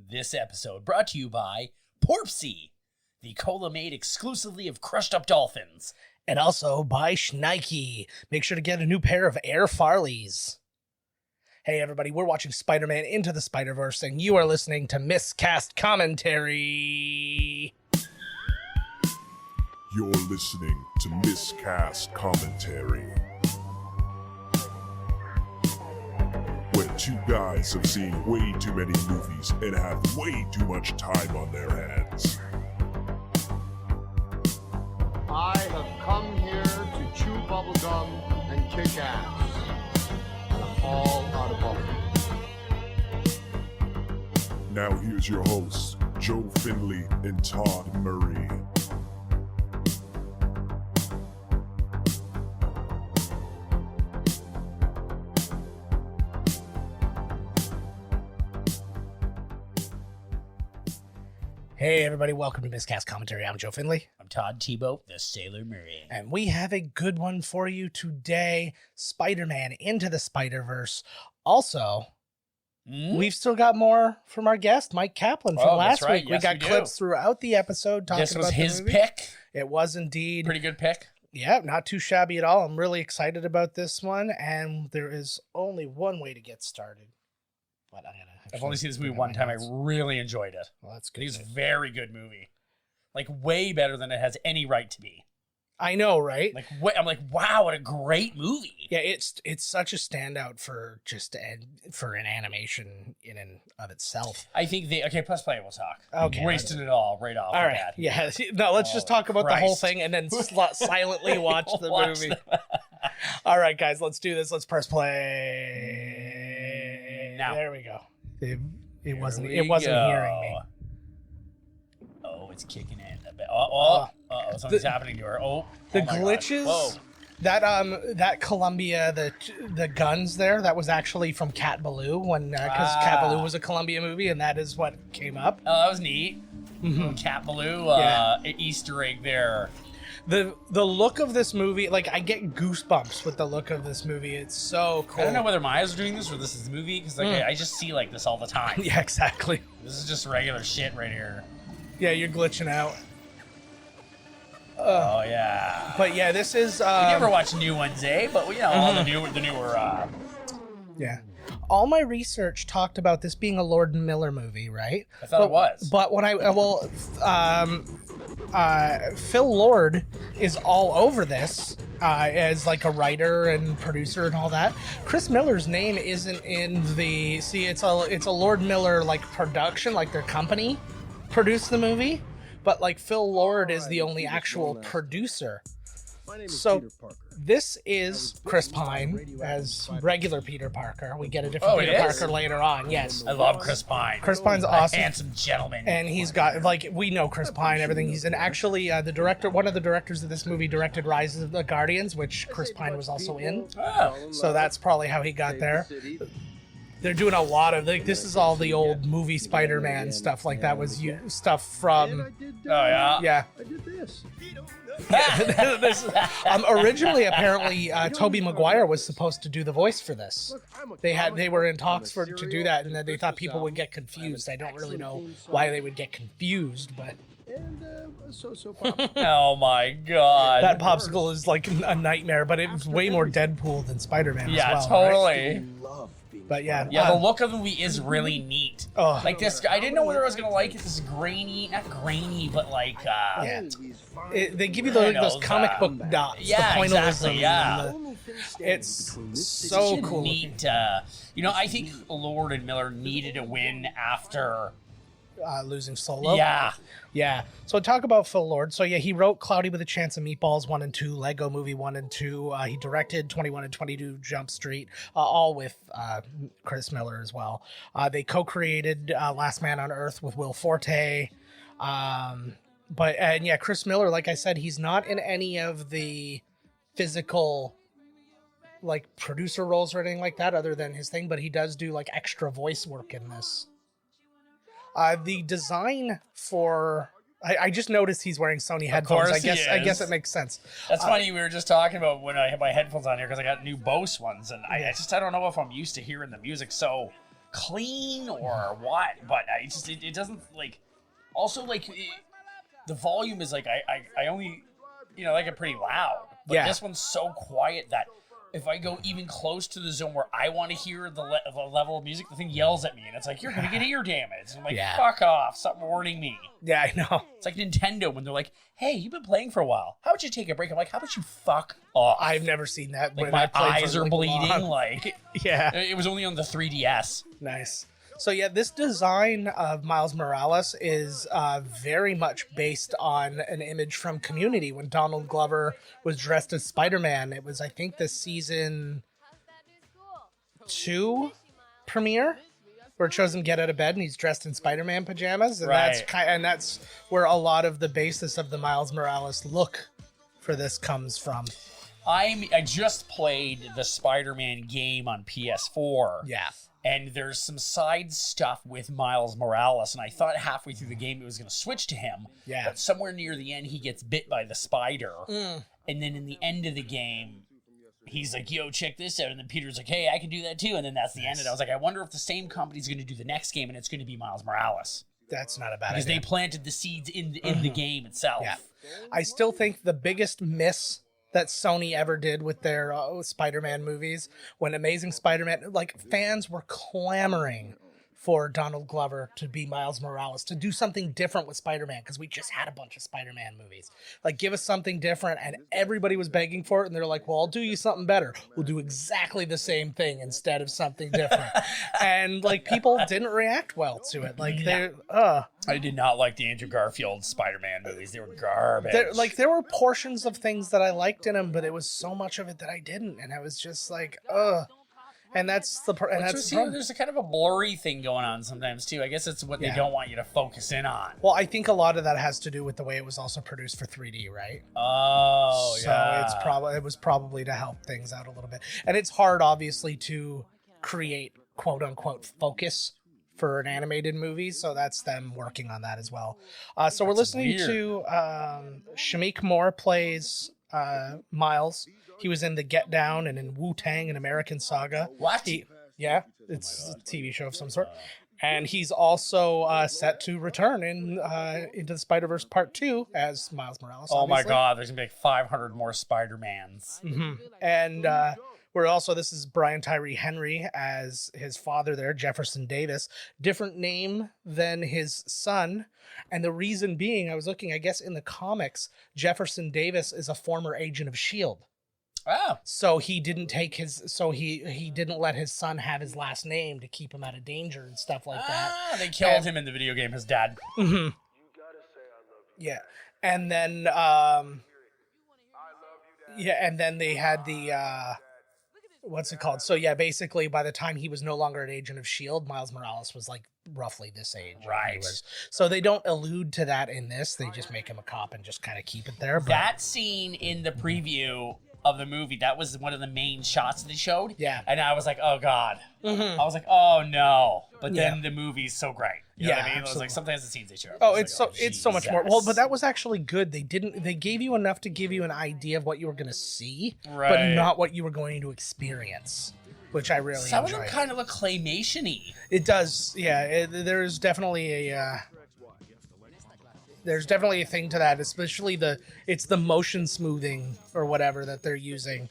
This episode brought to you by Porpsy, the cola made exclusively of crushed up dolphins. And also by Schneike. Make sure to get a new pair of Air Farleys. Hey everybody, we're watching Spider-Man Into the Spiderverse, and you are listening to Miscast Commentary. You're listening to Miscast Commentary, where two guys have seen way too many movies and have way too much time on their hands. I have come here to chew bubblegum and kick ass. And I'm all out of bubblegum. Now here's your hosts, Joe Finley and Todd Murray. Hey everybody, welcome to Miscast Commentary. I'm Joe Finley. I'm Todd Tebow, the Sailor Murray. And we have a good one for you today. Spider-Man Into the Spiderverse. Also, we've still got more from our guest, Myq Kaplan, from last that's right. week. Yes, we got we do. clips throughout the episode talking This was about his the movie. pick. It was indeed. Pretty good pick. Yeah, not too shabby at all. I'm really excited about this one, and there is only one way to get started. But I've only seen this movie one time. I really enjoyed it. Well, that's I good. think it was a very good movie. Like, way better than it has any right to be. I know, right? Like, I'm like, wow, what a great movie. Yeah, it's such a standout for for an animation in and of itself. I think press play, we'll talk. Okay. We wasted it all right off All the right, bat. yeah. No, let's just talk about the whole Christ. thing and then silently watch the Watch movie. All right, guys, let's do this. Let's press play. Now. There we go. It Here wasn't we hearing go. me. Oh, it's kicking in a bit. Something's happening to her. The oh my glitches. God. Whoa. That Columbia, the guns there, that was actually from Cat Ballou because Cat Ballou was a Columbia movie, and that is what came up. Oh, that was neat. Mm-hmm. Cat Ballou, Yeah. Easter egg there. The look of this movie, like, I get goosebumps with the look of this movie. It's so cool. I don't know whether my eyes are doing this or this is the movie, because I just see like this all the time. Yeah, exactly. This is just regular shit right here. Yeah, you're glitching out. Oh yeah. But yeah, this is. We never watch new ones, eh? But all the newer. Yeah. All my research talked about this being a Lord Miller movie, right? I thought it was. But when Phil Lord is all over this as like a writer and producer and all that. Chris Miller's name isn't in the. See, it's a Lord Miller like production, like their company produced the movie, but like Phil Lord is the only actual producer. My name is So Peter Parker. this is Chris Pine as regular Peter Parker. We get a different Peter it is? Parker later on. Yes. I love Chris Pine. Chris Pine's A awesome. handsome gentleman. And he's got, like, we know Chris Pine, everything. He's actually one of the directors of this movie directed Rise of the Guardians, which Chris Pine was also in. Oh. So that's probably how he got there. They're doing a lot of, like, this is all the old movie Spider-Man stuff, like that was stuff from, yeah. I did this. Originally, apparently, Tobey Maguire was supposed to do the voice for this. They were in talks to do that, and then they thought people would get confused. I don't really know why they would get confused, but Oh my God. that popsicle is like a nightmare. But it's way more Deadpool than Spider-Man. Yeah, as well, totally. right? But yeah, Yeah, the look of the movie is really neat. Oh. Like this, I didn't know whether I was gonna like it. This grainy, not grainy, but like, yeah. They give you those comic book dots. yeah, the pointillism exactly, yeah. and it's It's so such a cool. neat. I think Lord and Miller needed a win after. Losing Solo. Yeah, So talk about Phil Lord. So yeah, he wrote Cloudy with a Chance of Meatballs 1 and 2, Lego Movie 1 and 2. He directed 21 and 22 Jump Street, all with Chris Miller as well. They co-created Last Man on Earth with Will Forte. Chris Miller, like I said, he's not in any of the physical like producer roles or anything like that other than his thing, but he does do like extra voice work in this. The design for I just noticed he's wearing Sony headphones. course he I guess is. it makes sense. that's funny. We were just talking about when I have my headphones on here because I got new Bose ones, and I don't know if I'm used to hearing the music so clean or what, but it doesn't like. Also, like the volume is like I only like it pretty loud, but this one's so quiet that if I go even close to the zone where I want to hear the level of music, the thing yells at me, and it's like, you're going to get ear damage. And I'm like, fuck off, stop warning me. Yeah, I know. It's like Nintendo when they're like, hey, you've been playing for a while. How about you take a break? I'm like, how about you fuck off? I've never seen that. Like, my eyes are bleeding. Like, yeah. It was only on the 3DS. Nice. So yeah, this design of Miles Morales is very much based on an image from Community when Donald Glover was dressed as Spider-Man. It was, I think, the season 2 premiere where it shows him get out of bed and he's dressed in Spider-Man pajamas, and that's where a lot of the basis of the Miles Morales look for this comes from. I just played the Spider-Man game on PS4. Yeah. And there's some side stuff with Miles Morales, and I thought halfway through the game it was going to switch to him. Yeah. But somewhere near the end, he gets bit by the spider. And then in the end of the game, he's like, yo, check this out. And then Peter's like, hey, I can do that too. And then that's the end. And I was like, I wonder if the same company's going to do the next game, and it's going to be Miles Morales. That's not a bad idea. Because they planted the seeds in the game itself. Yeah. I still think the biggest miss that Sony ever did with their Spider-Man movies, when Amazing Spider-Man, like, fans were clamoring for Donald Glover to be Miles Morales, to do something different with Spider-Man, because we just had a bunch of Spider-Man movies. Like, give us something different, and everybody was begging for it, and they're like, well, I'll do you something better. We'll do exactly the same thing instead of something different. And, like, people didn't react well to it. Like, I did not like the Andrew Garfield Spider-Man movies. They were garbage. There were portions of things that I liked in them, but it was so much of it that I didn't, and I was just like, And that's the there's a kind of a blurry thing going on sometimes too. I guess it's what they don't want you to focus in on. Well, I think a lot of that has to do with the way it was also produced for 3D, right? Oh, so it was probably to help things out a little bit. And it's hard, obviously, to create quote unquote focus for an animated movie, so that's them working on that as well. So we're listening to Shamik Moore plays Miles. He was in The Get Down and in Wu-Tang and American Saga. What? It's a TV show of some sort. And he's also set to return into the Spider-Verse Part 2 as Miles Morales. Oh obviously. my God, there's going to be like 500 more Spider-Mans. Mm-hmm. And this is Brian Tyree Henry as his father there, Jefferson Davis. Different name than his son. And the reason being, I was looking, I guess in the comics, Jefferson Davis is a former agent of S.H.I.E.L.D. Oh. So he didn't he didn't let his son have his last name to keep him out of danger and stuff like that. They killed him in the video game, his dad. Mm-hmm. Yeah. And then and then they had the what's it called? So yeah, basically by the time he was no longer an agent of S.H.I.E.L.D., Miles Morales was like roughly this age. Right. So they don't allude to that in this. They just make him a cop and just kind of keep it there. But that scene in the preview of the movie, that was one of the main shots they showed. Yeah. And I was like, oh God. Mm-hmm. I was like, oh no. But then the movie's so great. You know what I mean? Absolutely. It was like sometimes the scenes they show. It's so much more. Well, but that was actually good. They gave you enough to give you an idea of what you were going to see, but not what you were going to experience, which I really enjoyed. Some of them kind of look claymation-y. It does. Yeah. There's definitely a thing to that, especially it's the motion smoothing or whatever that they're using.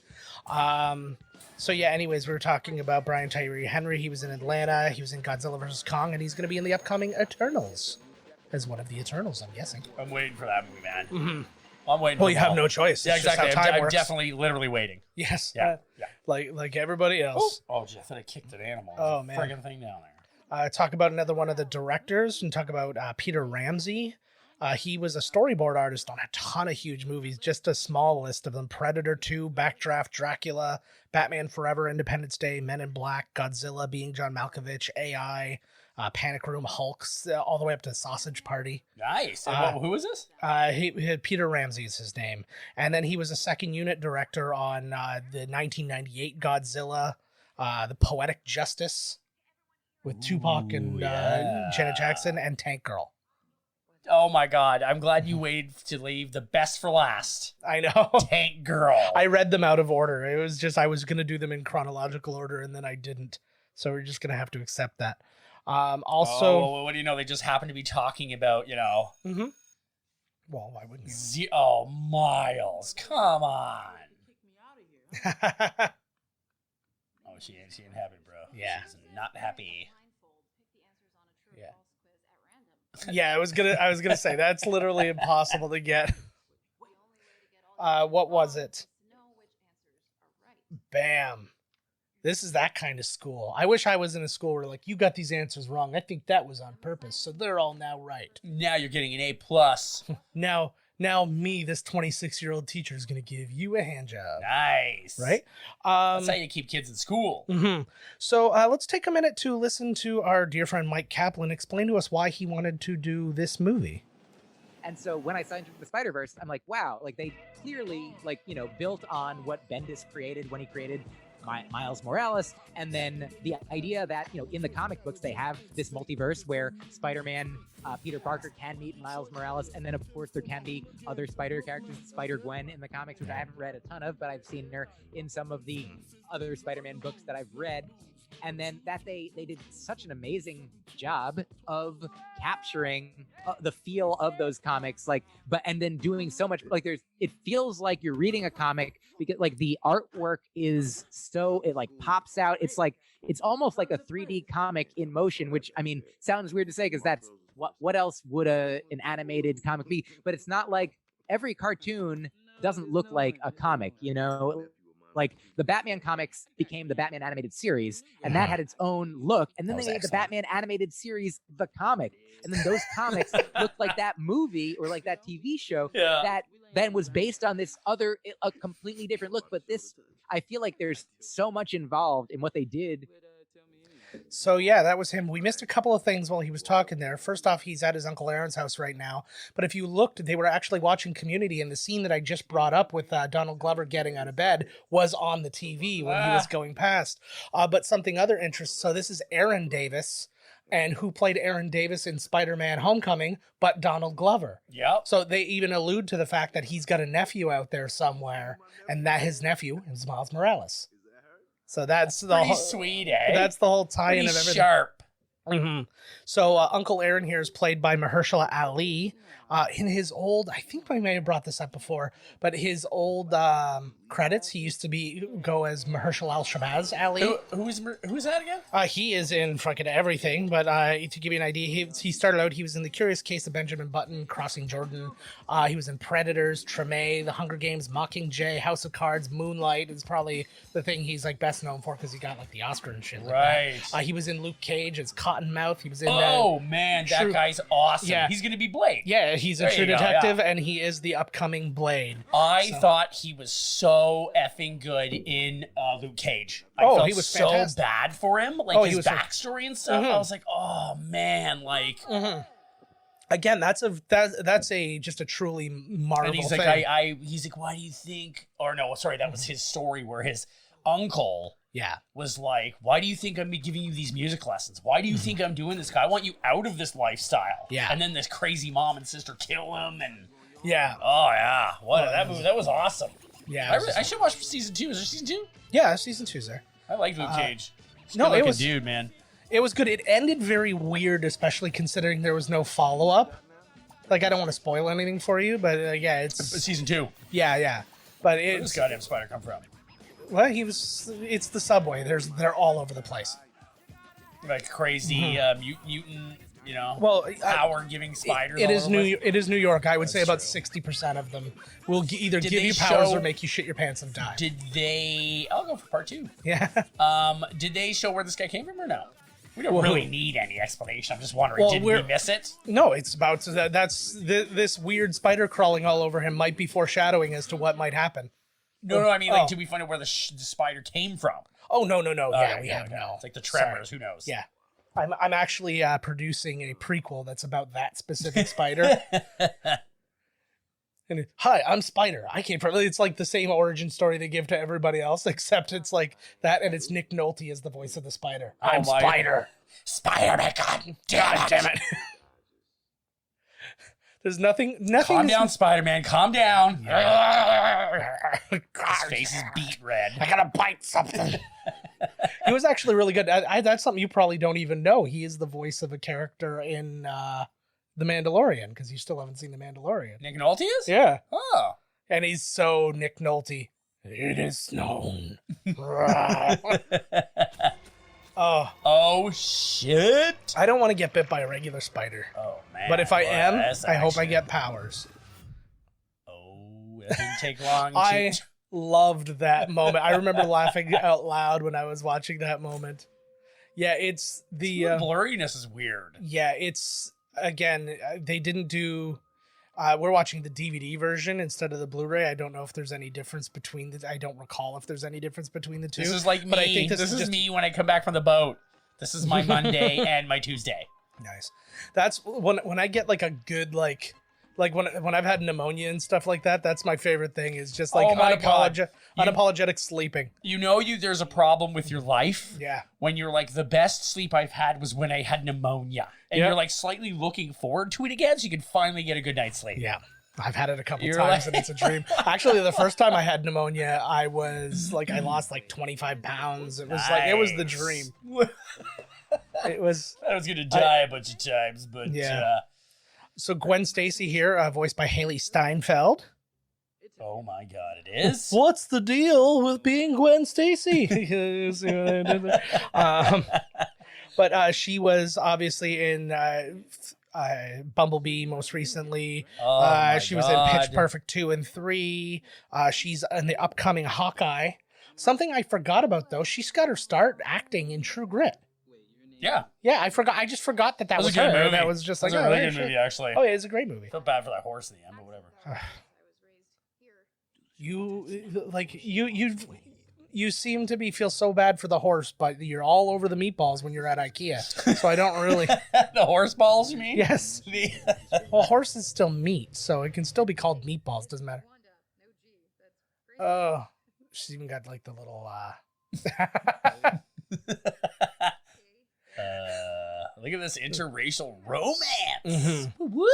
So yeah, anyways, we were talking about Brian Tyree Henry. He was in Atlanta. He was in Godzilla vs. Kong, and he's going to be in the upcoming Eternals as one of the Eternals, I'm guessing. I'm waiting for that movie, man. Mm-hmm. I'm waiting. Well, you have no choice. Yeah, it's exactly. Just how time I'm works. definitely, literally waiting. Yes. Yeah. Like everybody else. Oh, gee, I thought I kicked an animal. Oh, man. Friggin' thing down there. Talk about another one of the directors and talk about Peter Ramsey. He was a storyboard artist on a ton of huge movies, just a small list of them: Predator 2, Backdraft, Dracula, Batman Forever, Independence Day, Men in Black, Godzilla, Being John Malkovich, AI, Panic Room, Hulks, all the way up to Sausage Party. Nice. Who is this? Peter Ramsey is his name. And then he was a second unit director on the 1998 Godzilla, The Poetic Justice with Tupac and Janet Jackson, and Tank Girl. Oh my God, I'm glad you waited to leave the best for last. I know. Tank Girl. I read them out of order. It was just, I was going to do them in chronological order, and then I didn't. So we're just gonna have to accept that. Also, what do you know? They just happen to be talking about, Mm-hmm. Well, why wouldn't you? Miles, come on. Oh, she ain't happy, bro. Yeah. She's not happy. Yeah. Yeah, I was gonna say that's literally impossible to get. What was it? Bam. This is that kind of school. I wish I was in a school where like, you got these answers wrong. I think that was on purpose. So they're all now right. Now you're getting an A+. Now me, this 26-year-old teacher, is going to give you a hand job. Nice. Right? That's how you keep kids in school. Mm-hmm. So let's take a minute to listen to our dear friend Myq Kaplan explain to us why he wanted to do this movie. And so when I signed for the Spiderverse, I'm like, wow, like they clearly built on what Bendis created when he created Miles Morales, and then the idea that in the comic books they have this multiverse where Spider-Man, Peter Parker can meet Miles Morales, and then of course there can be other Spider characters, Spider-Gwen in the comics, which I haven't read a ton of, but I've seen her in some of the other Spider-Man books that I've read. And then that they did such an amazing job of capturing the feel of those comics, and then doing so much it feels like you're reading a comic because the artwork is it pops out. It's almost like a 3D comic in motion, which sounds weird to say because that's what else would an animated comic be? But it's not like every cartoon doesn't look like a comic, Like the Batman comics became the Batman animated series, and that had its own look. And then they made the Batman animated series the comic, and then those comics looked like that movie or like that TV show that then was based on this a completely different look. But I feel like there's so much involved in what they did. So yeah, that was him. We missed a couple of things while he was talking there. First off, he's at his Uncle Aaron's house right now. But if you looked, they were actually watching Community, and the scene that I just brought up with Donald Glover getting out of bed was on the TV when he was going past. But something other interesting. So this is Aaron Davis, and who played Aaron Davis in Spider-Man Homecoming, but Donald Glover. Yep. So they even allude to the fact that he's got a nephew out there somewhere, and that his nephew is Miles Morales. So that's the pretty whole, sweet, eh? That's the whole tie-in of everything. Sharp. Mm-hmm. So Uncle Aaron here is played by Mahershala Ali. In his old, I think I may have brought this up before, but his old credits, he used to go as Mahershala Al-Shabazz Ali. Who's that again? He is in fucking everything, but to give you an idea, he started out, he was in The Curious Case of Benjamin Button, Crossing Jordan. He was in Predators, Treme, The Hunger Games, Mockingjay, House of Cards, Moonlight is probably the thing he's best known for because he got the Oscar and shit. Right. He was in Luke Cage as Cottonmouth. He was in that guy's awesome. Yeah. He's gonna be Blade. Yeah, he's a True Detective, and he is the upcoming Blade. I thought he was so effing good in Luke Cage. I felt he was so fantastic. bad for him, his backstory and stuff. I was like, oh man, Again, that's just a truly Marvel and he's thing. He's like, why do you think? Or no, sorry, that was his story where his uncle. Yeah. Was like, why do you think I'm giving you these music lessons? Why do you think I'm doing this? I want you out of this lifestyle. Yeah. And then this crazy mom and sister kill him, and yeah. Oh yeah, that movie, that was awesome. Yeah. I should watch season 2. Is there season 2? Yeah, season 2's there. I like Luke Cage. It was dude, man. It was good. It ended very weird, especially considering there was no follow up. I don't want to spoil anything for you, but it's season 2. Yeah. But where does goddamn spider come from? Well, it's the subway. They're all over the place. Like crazy mutant, power-giving spiders. It is New York. I would say about 60% of them will either give you powers or make you shit your pants and die. Did they? I'll go for part 2. Yeah. Did they show where this guy came from or no? We don't really need any explanation. I'm just wondering, did we miss it? No, it's about this weird spider crawling all over him might be foreshadowing as to what might happen. No, I mean, did we find out where the spider came from? Oh, no. Yeah, we have no. It's like the Tremors. Sorry. Who knows? Yeah. I'm actually producing a prequel that's about that specific spider. And hi, I'm Spider. I came from... It's like the same origin story they give to everybody else, except it's like that, and it's Nick Nolte as the voice of the spider. I'm Spider. Spider-Man, God damn it. There's nothing... Calm down, Spider-Man. Calm down. His face is beet red. I gotta bite something. He was actually really good. That's something you probably don't even know. He is the voice of a character in The Mandalorian, because you still haven't seen The Mandalorian. Nick Nolte is? Yeah. Oh. And he's so Nick Nolte. It is known. Oh, shit. I don't want to get bit by a regular spider. Oh, man. But if I am, that's I hope I action. get powers. Oh, that didn't take long. I loved that moment. I remember laughing out loud when I was watching that moment. Yeah, it's the blurriness is weird. Yeah, it's again, they didn't do we're watching the DVD version instead of the Blu-ray. I don't know if there's any difference between I don't recall if there's any difference between the two. This is like me. But I think this is just me when I come back from the boat. This is my Monday and my Tuesday. Nice. That's when I get like a good like when I've had pneumonia and stuff like that. That's my favorite thing is just like unapologetic sleeping. You know, there's a problem with your life. Yeah. When you're like, the best sleep I've had was when I had pneumonia, and you're like slightly looking forward to it again, so you can finally get a good night's sleep. Yeah. I've had it a couple times and it's a dream. Actually, the first time I had pneumonia, I was like, I lost like 25 pounds. It was like, it was the dream. It was. I was going to die a bunch of times, but yeah. So Gwen Stacy here, voiced by Haley Steinfeld. Oh my God, it is? What's the deal with being Gwen Stacy? But she was obviously in Bumblebee most recently. She was in Pitch Perfect 2 and 3. She's in the upcoming Hawkeye. Something I forgot about, though, she's got her start acting in True Grit. Yeah. Yeah, I forgot. I just forgot that was a good her. movie. That was just like, a really good movie, actually. Oh, yeah, it's a great movie. Felt bad for that horse in the end, but whatever. You seem to feel so bad for the horse, but you're all over the meatballs when you're at IKEA. So I don't really. The horse balls, you mean? Yes. Well, horse is still meat, so it can still be called meatballs. Doesn't matter. Oh, she's even got like the little. Look at this interracial romance. Mm-hmm. Whoop.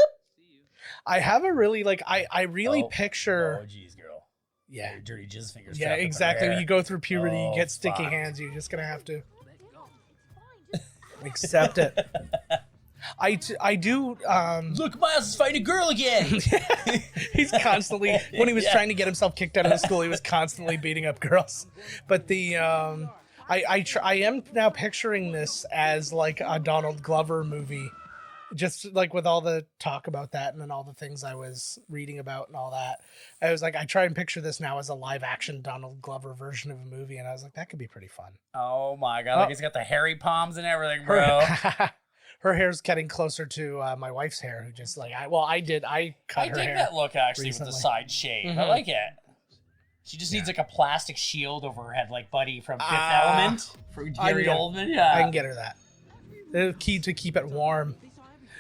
I have a really I really picture. Oh, geez, girl. Yeah. Your dirty jizz fingers. Yeah, exactly. When you go through puberty, you get sticky fuck. hands. You're just gonna have to accept it. I do. Look, Miles is fighting a girl again. He's constantly when he was trying to get himself kicked out of the school, he was constantly beating up girls. But the I am now picturing this as like a Donald Glover movie, just like with all the talk about that and then all the things I was reading about and all that. I was like, I try and picture this now as a live action Donald Glover version of a movie, and I was like, that could be pretty fun. Oh my God! Like he's got the hairy palms and everything, bro. Her hair's getting closer to my wife's hair, who just like I cut her hair. I dig that look actually recently. with the side shave. Mm-hmm. I like it. She just needs like a plastic shield over her head, like Buddy from Fifth Element, for Gary Oldman. Yeah, I can get her that. The key to keep it warm.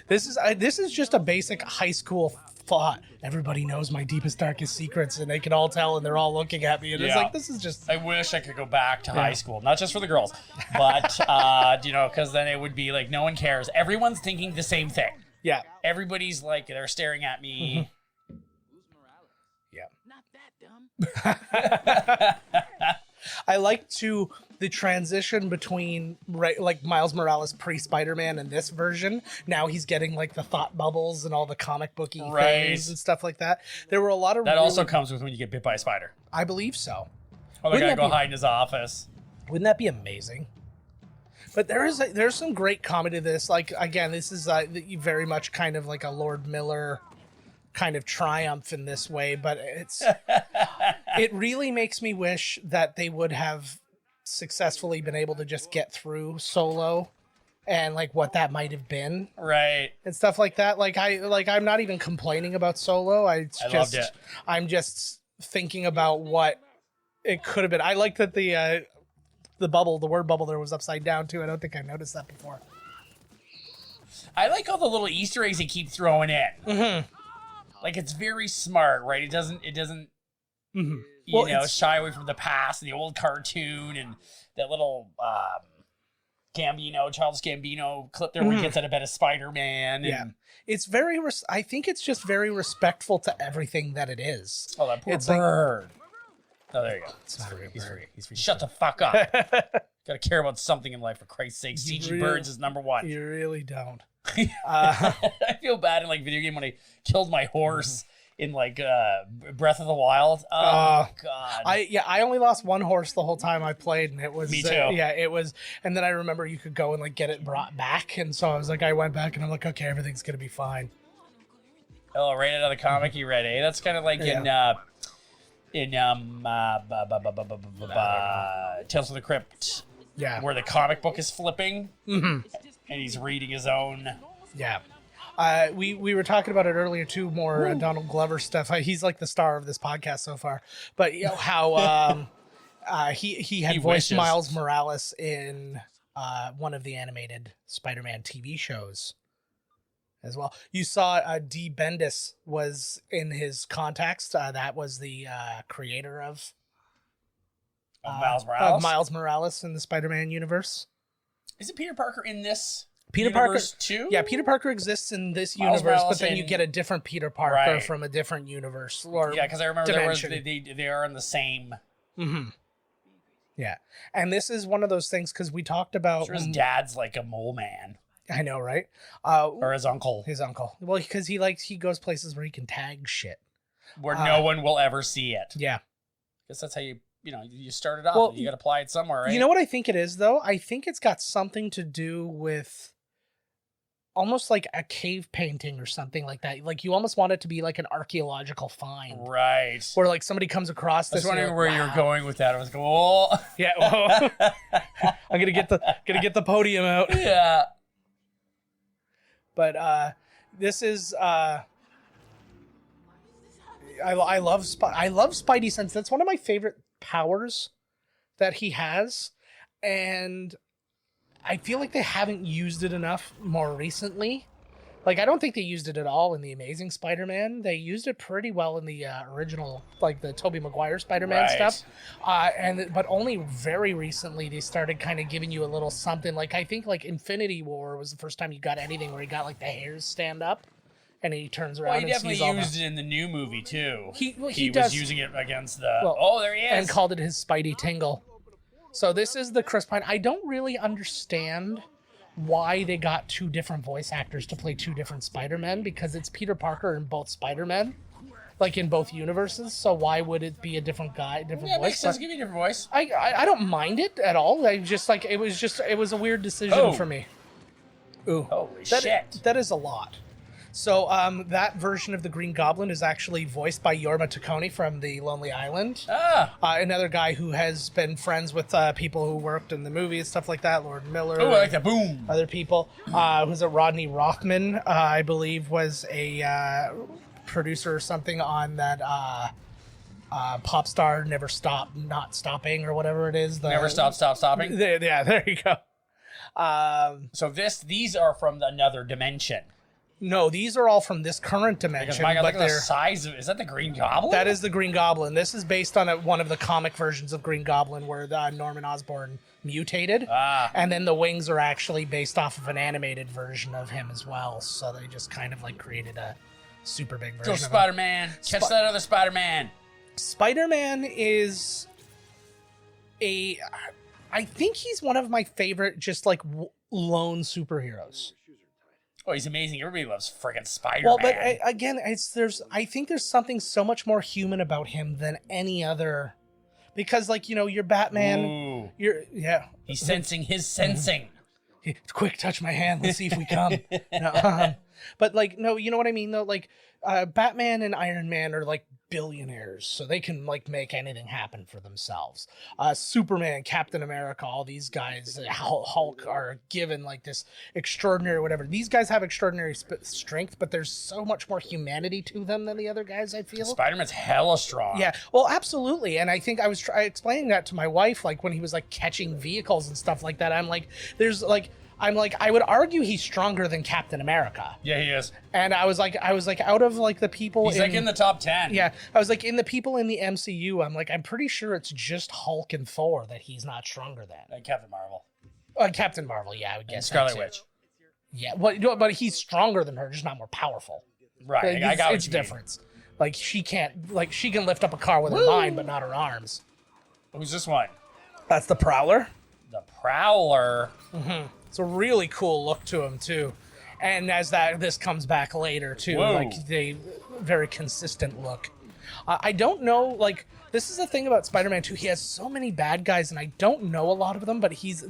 This is just a basic high school thought. Everybody knows my deepest, darkest secrets, and they can all tell, and they're all looking at me, and it's like, this is just. I wish I could go back to high school, not just for the girls, but because then it would be like no one cares. Everyone's thinking the same thing. Yeah. Everybody's like they're staring at me. Yeah. Not that dumb. I like the transition between like Miles Morales pre-Spider-Man and this version. Now he's getting like the thought bubbles and all the comic booky things and stuff like that. There were a lot of that also comes with when you get bit by a spider. I believe so. Oh, the guy go hide in his office. Wouldn't that be amazing? But there's some great comedy to this. Like again, this is very much kind of like a Lord Miller kind of triumph in this way, but it really makes me wish that they would have successfully been able to just get through Solo and like what that might have been, right, and stuff like that. I'm not even complaining about Solo. Loved it. I'm just thinking about what it could have been. I like that the word bubble there was upside down too. I don't think I noticed that before. I like all the little Easter eggs they keep throwing in. Mm-hmm. Like it's very smart, right? It doesn't mm-hmm. Shy away from the past and the old cartoon and that little Childish Gambino clip there where he gets out of bed as Spider-Man. Yeah. It's very, I think it's just very respectful to everything that it is. Oh, that poor bird. Oh, there you go. He's free. Shut the fuck up. Got to care about something in life, for Christ's sake. CG birds is number one. You really don't. I feel bad in like video game when I killed my horse in like Breath of the Wild. Oh God. I only lost one horse the whole time I played, and it was Me too. It was. And then I remember you could go and like get it brought back, and so I was like, I went back and I'm like, okay, everything's gonna be fine. Oh, right out of the comic you read, eh? That's kind of like in Tales of the Crypt. Yeah. Where the comic book is flipping, and he's reading his own. Yeah. We were talking about it earlier too, more Donald Glover stuff. He's like the star of this podcast so far. But you know how he had voiced Miles Morales in one of the animated Spider-Man TV shows as well. You saw D. Bendis was in his contacts. That was the creator of Miles Morales in the Spider-Man universe. Isn't Peter Parker in this Peter universe Parker too? Yeah, Peter Parker exists in this Miles universe, Morales but then you get a different Peter Parker from a different universe. Or yeah, because I remember dimension. they are in the same. Mm-hmm. Yeah, and this is one of those things because we talked about. Sure, his dad's like a mole man. I know, right? Or his uncle. His uncle. Well, because he goes places where he can tag shit, where no one will ever see it. Yeah, because that's how you start it off. Well, you got to apply it somewhere, right? You know what I think it is, though? I think it's got something to do with almost like a cave painting or something like that. Like you almost want it to be like an archaeological find. Right. Where like somebody comes across this. I was wondering where you're going with that. I was going, oh. Yeah. Well, I'm going to get the podium out. Yeah. But this is I love Spidey sense. That's one of my favorite powers that he has, and I feel like they haven't used it enough more recently. Like I don't think they used it at all in the Amazing Spider-Man. They used it pretty well in the original, like the Tobey Maguire Spider-Man stuff. But only very recently they started kind of giving you a little something. Like I think like Infinity War was the first time you got anything where he got like the hairs stand up. And he turns around. Well, he definitely used it in the new movie too. He was using it against the. There he is. And called it his Spidey Tingle. So this is the Chris Pine. I don't really understand why they got two different voice actors to play two different Spider-Men, because it's Peter Parker in both Spider-Men, like in both universes. So why would it be a different guy, different voice? Yeah, makes sense. Give me a different voice. I don't mind it at all. I just like it was a weird decision for me. Ooh, holy shit! That is a lot. So that version of the Green Goblin is actually voiced by Jorma Taccone from The Lonely Island. Another guy who has been friends with people who worked in the movie and stuff like that. Lord Miller. Oh, I like that. Boom. Other people. Was it Rodney Rothman, I believe, was a producer or something on that Pop Star Never Stop Not Stopping or whatever it is. Never Stop Stopping? Yeah, there you go. So these are from another dimension. No, these are all from this current dimension. Look at the size of it. Is that the Green Goblin? That is the Green Goblin. This is based on one of the comic versions of Green Goblin where Norman Osborn mutated. And then the wings are actually based off of an animated version of him as well. So they just kind of like created a super big version. Go Spider-Man. Catch that other Spider-Man. Spider-Man is I think he's one of my favorite just like lone superheroes. Oh, he's amazing. Everybody loves friggin' Spider-Man. Well, but again, I think there's something so much more human about him than any other, because like, you know, you're Batman. Ooh. He's sensing his sensing. Quick, touch my hand. Let's see if we come. But like, no, you know what I mean though? Like, Batman and Iron Man are like billionaires, so they can like make anything happen for themselves. Superman, Captain America, all these guys, Hulk, are given like this extraordinary whatever. These guys have extraordinary strength, but there's so much more humanity to them than the other guys, I feel. Spider-Man's hella strong. Yeah, well, absolutely. And I think I was explaining that to my wife, like when he was like catching vehicles and stuff like that. I'm like, I would argue he's stronger than Captain America. Yeah, he is. And I was like, out of like the people, he's like in the top 10. Yeah, I was like, in the people in the MCU, I'm pretty sure it's just Hulk and Thor that he's not stronger than. And Captain Marvel. Captain Marvel, yeah, I would guess. And Scarlet Witch. Yeah, but he's stronger than her, just not more powerful. Right, I got it's difference. Like she can lift up a car with her mind, but not her arms. Who's this one? That's the Prowler. the Prowler. It's a really cool look to him too, and as this comes back later too, Whoa. like they very consistent look. I don't know, like this is the thing about Spider-Man 2. He has so many bad guys, and I don't know a lot of them, but he's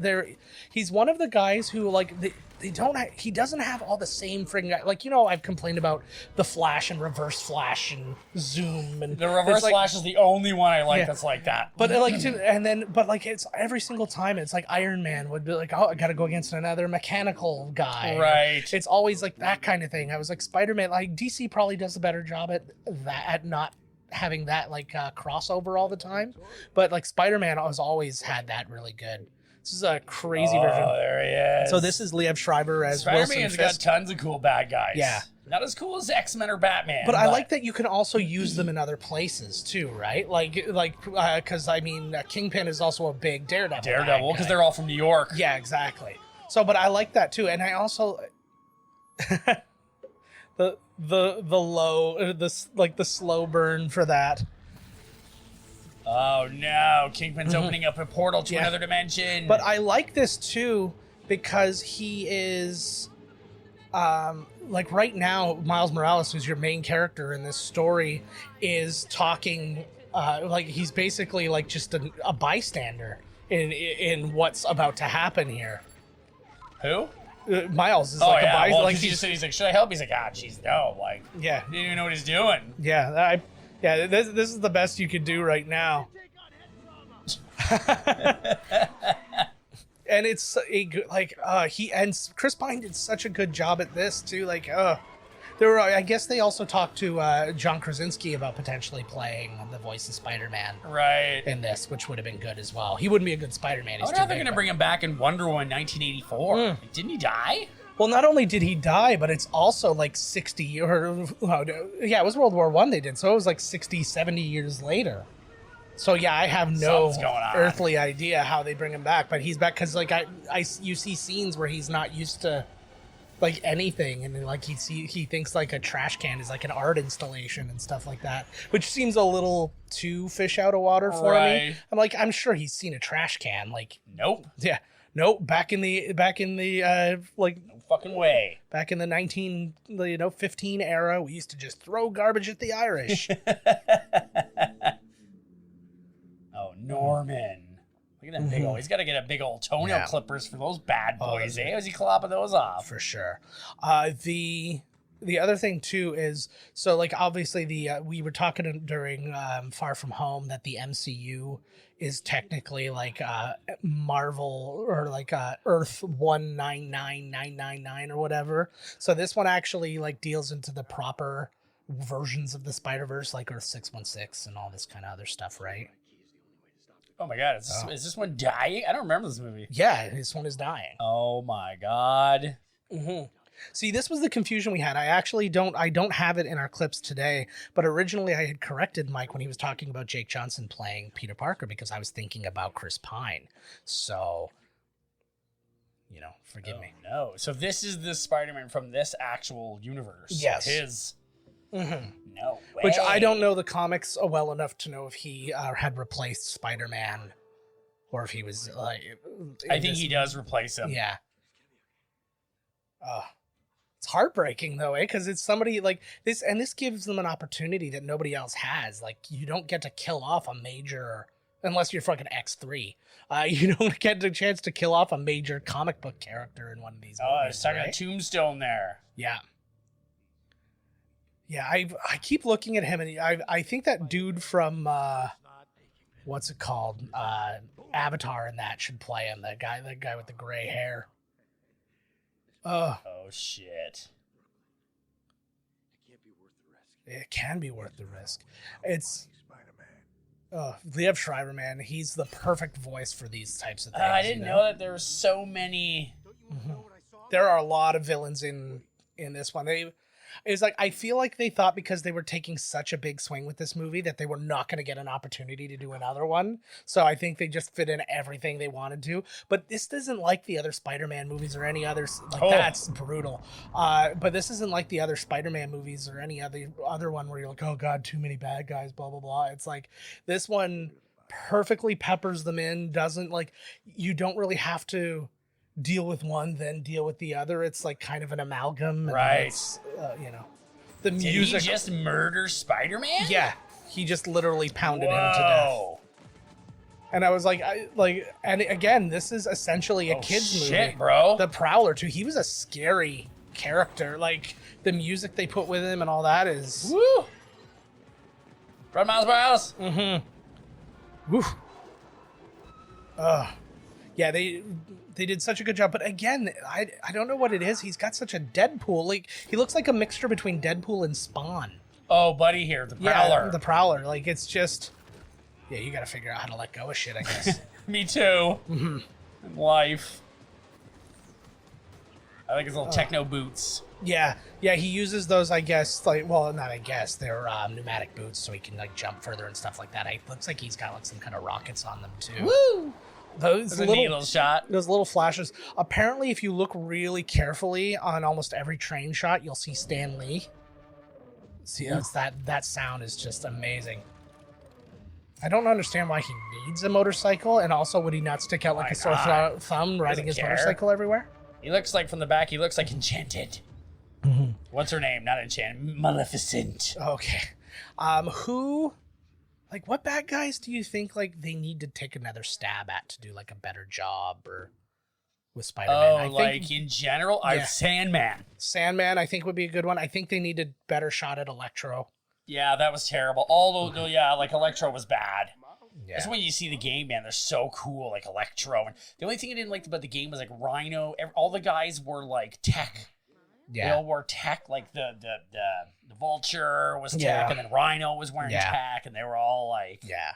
one of the guys who like he doesn't have all the same friggin' like, you know, I've complained about the Flash and Reverse Flash and Zoom, and The Reverse Flash is the only one I like that's like that. but like it's every single time it's like Iron Man would be like, oh, I gotta go against another mechanical guy. Right. It's always like that kind of thing. I was like, Spider-Man, like DC probably does a better job at that, at not having that like crossover all the time. But like Spider-Man has always had that really good. This is a crazy version. Oh, there he is. So this is Liev Schreiber as Wilson Spider-Man's got Fisk. tons of cool bad guys. Yeah. Not as cool as X-Men or Batman. But I like that you can also use them in other places too, right? Because I mean, Kingpin is also a big Daredevil. Daredevil, because they're all from New York. Yeah, exactly. So, but I like that too, and I also the slow burn for that. Oh no, Kingpin's opening up a portal to another dimension. But I like this too because he is, like right now, Miles Morales, who's your main character in this story, is talking, like he's basically like just a bystander in what's about to happen here. Who? Miles is Oh like yeah, a bystander. well, Like he's like, should I help? He's like, jeez, no. Like, yeah, he didn't even know what he's doing. yeah, this is the best you could do right now. And it's Chris Pine did such a good job at this too. Like, I guess they also talked to John Krasinski about potentially playing the voice of Spider-Man Right. in this, which would have been good as well. He wouldn't be a good Spider-Man. I wonder how they're gonna bring him back in Wonder Woman 1984. Like, didn't he die? Well, not only did he die, but it's also like 60 or it was World War I they did, so it was like 60, 70 years later. So yeah, I have no Something's going on. earthly idea how they bring him back, but he's back because like you see scenes where he's not used to like anything, and like he thinks like a trash can is like an art installation and stuff like that, which seems a little too fish out of water for me. Right. I'm like, I'm sure he's seen a trash can, like Nope. yeah. Nope, back in the like No fucking way. back in the 15 era, we used to just throw garbage at the Irish. Oh, Norman. Look at that big old. He's got to get a big old toenail clippers for those bad boys. How's he clopping those off? For sure. The other thing too is, so like obviously we were talking during Far From Home that the MCU is technically like Marvel or like Earth 199999 or whatever. So this one actually like deals into the proper versions of the Spider-Verse, like Earth 616 and all this kind of other stuff, right? Oh my god, is this one dying? I don't remember this movie. Yeah, this one is dying. Oh my god. See, this was the confusion we had. I don't have it in our clips today, but originally I had corrected Mike when he was talking about Jake Johnson playing Peter Parker because I was thinking about Chris Pine. So, forgive me. No. So this is the Spider-Man from this actual universe. Yes. His. No way. Which I don't know the comics well enough to know if he had replaced Spider-Man or if he was like. I think he does replace him. Yeah. It's heartbreaking though, because it's somebody like this, and this gives them an opportunity that nobody else has. Like, you don't get to kill off a major, unless you're fucking X3. You don't get the chance to kill off a major comic book character in one of these movies. Oh, it's talking right? about Tombstone there. Yeah. Yeah, I keep looking at him, and I think that dude from what's it called, Avatar, and that should play him. That guy with the gray hair. Oh shit! It can be worth the risk. It's Liev Schreiber, man. He's the perfect voice for these types of things. I didn't know that there were so many. There are a lot of villains in this one. It's like, I feel like they thought because they were taking such a big swing with this movie that they were not going to get an opportunity to do another one. So I think they just fit in everything they wanted to. But this isn't like the other Spider-Man movies or any others. Like, that's brutal. But this isn't like the other Spider-Man movies or any other one where you're like, oh god, too many bad guys, blah blah blah. It's like this one perfectly peppers them in. Doesn't like, you don't really have to deal with one, then deal with the other. It's like kind of an amalgam. And Right. it's, the Did music. he just murder Spider-Man? Yeah. He just literally pounded him to death. Whoa. And I was like, and again, this is essentially a kid's movie. Bro. The Prowler too. He was a scary character. Like the music they put with him and all that is. Woo. Run, Miles Morales. Woo. Yeah, they did such a good job. But again, I don't know what it is. He's got such a Deadpool. Like he looks like a mixture between Deadpool and Spawn. Oh, buddy, here the Prowler. Yeah, the Prowler. Like it's just. Yeah, you got to figure out how to let go of shit, I guess. Me too. In life. I like his little techno boots. Yeah, he uses those, I guess, like, well, not I guess, they're pneumatic boots so he can, like, jump further and stuff like that. It looks like he's got, like, some kind of rockets on them, too. Woo! Those That's a neat little shot. Those little flashes. Apparently, if you look really carefully on almost every train shot, you'll see Stan Lee. See, that sound is just amazing. I don't understand why he needs a motorcycle, and also would he not stick out like a sore thumb riding his motorcycle everywhere? He looks like, from the back, he looks like Enchanted. What's her name? Not Enchanted. Maleficent. Okay. What bad guys do you think, like, they need to take another stab at to do, like, a better job or with Spider-Man? Oh, in general? Yeah. Sandman. Sandman, I think, would be a good one. I think they need a better shot at Electro. Yeah, that was terrible. Although, yeah, like, Electro was bad. Yeah. That's when you see the game, man. They're so cool, like Electro. And the only thing I didn't like about the game was, like, Rhino. All the guys were, like, tech. Yeah. They all wore tech, like the Vulture was tech, Yeah. and then Rhino was wearing Yeah. tech, and they were all like... Yeah.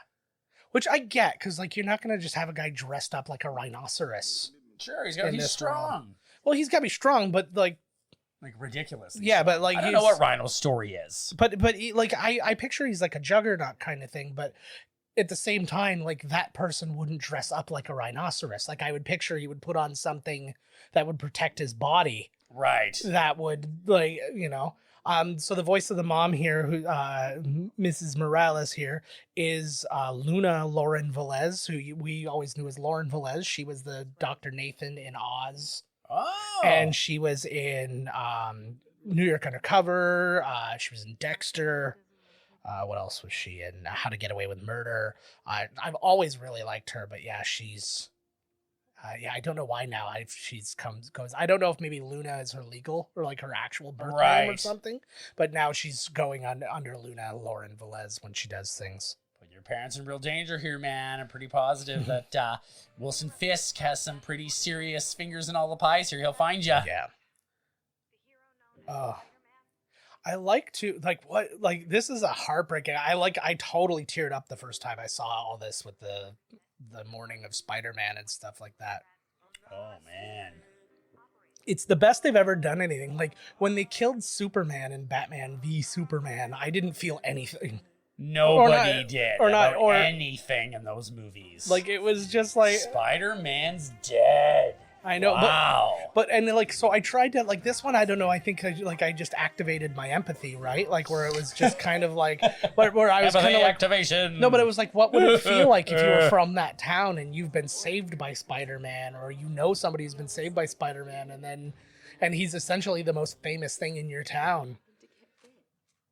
Which I get, because, like, you're not going to just have a guy dressed up like a rhinoceros. Sure, he's got to be strong. Well, he's got to be strong, but, like... Like, ridiculous. Yeah, but, like, I don't know what Rhino's story is. But like, I picture he's like a juggernaut kind of thing, but at the same time, like, that person wouldn't dress up like a rhinoceros. Like, I would picture he would put on something that would protect his body. Right. That would, like, so the voice of the mom here, who Mrs. Morales here, is Luna Lauren Velez, who we always knew as Lauren Velez. She was the Dr. Nathan in Oz. Oh. And she was in New York Undercover. She was in Dexter. What else was she in? How to Get Away with Murder. I've always really liked her, but yeah, she's... I don't know why now goes. I don't know if maybe Luna is her legal or like her actual birth name or something, but now she's going under Luna Lauren Velez when she does things. But your parents in real danger here, man. I'm pretty positive that Wilson Fisk has some pretty serious fingers in all the pies here. He'll find you. Yeah. I like to this is a heartbreaking. I totally teared up the first time I saw all this with the morning of Spider-Man and stuff like that. Oh man. It's the best they've ever done anything. Like when they killed Superman in Batman v Superman, I didn't feel anything. Nobody did or anything in those movies. Like it was just like Spider-Man's dead. I know. Wow. But so I tried to, like, this one, I don't know, I think I just activated my empathy, right? Like where it was just kind of like, where I was kind of like, activation. No, but it was like, what would it feel like if you were from that town and you've been saved by Spider-Man, or somebody who's been saved by Spider-Man, and he's essentially the most famous thing in your town.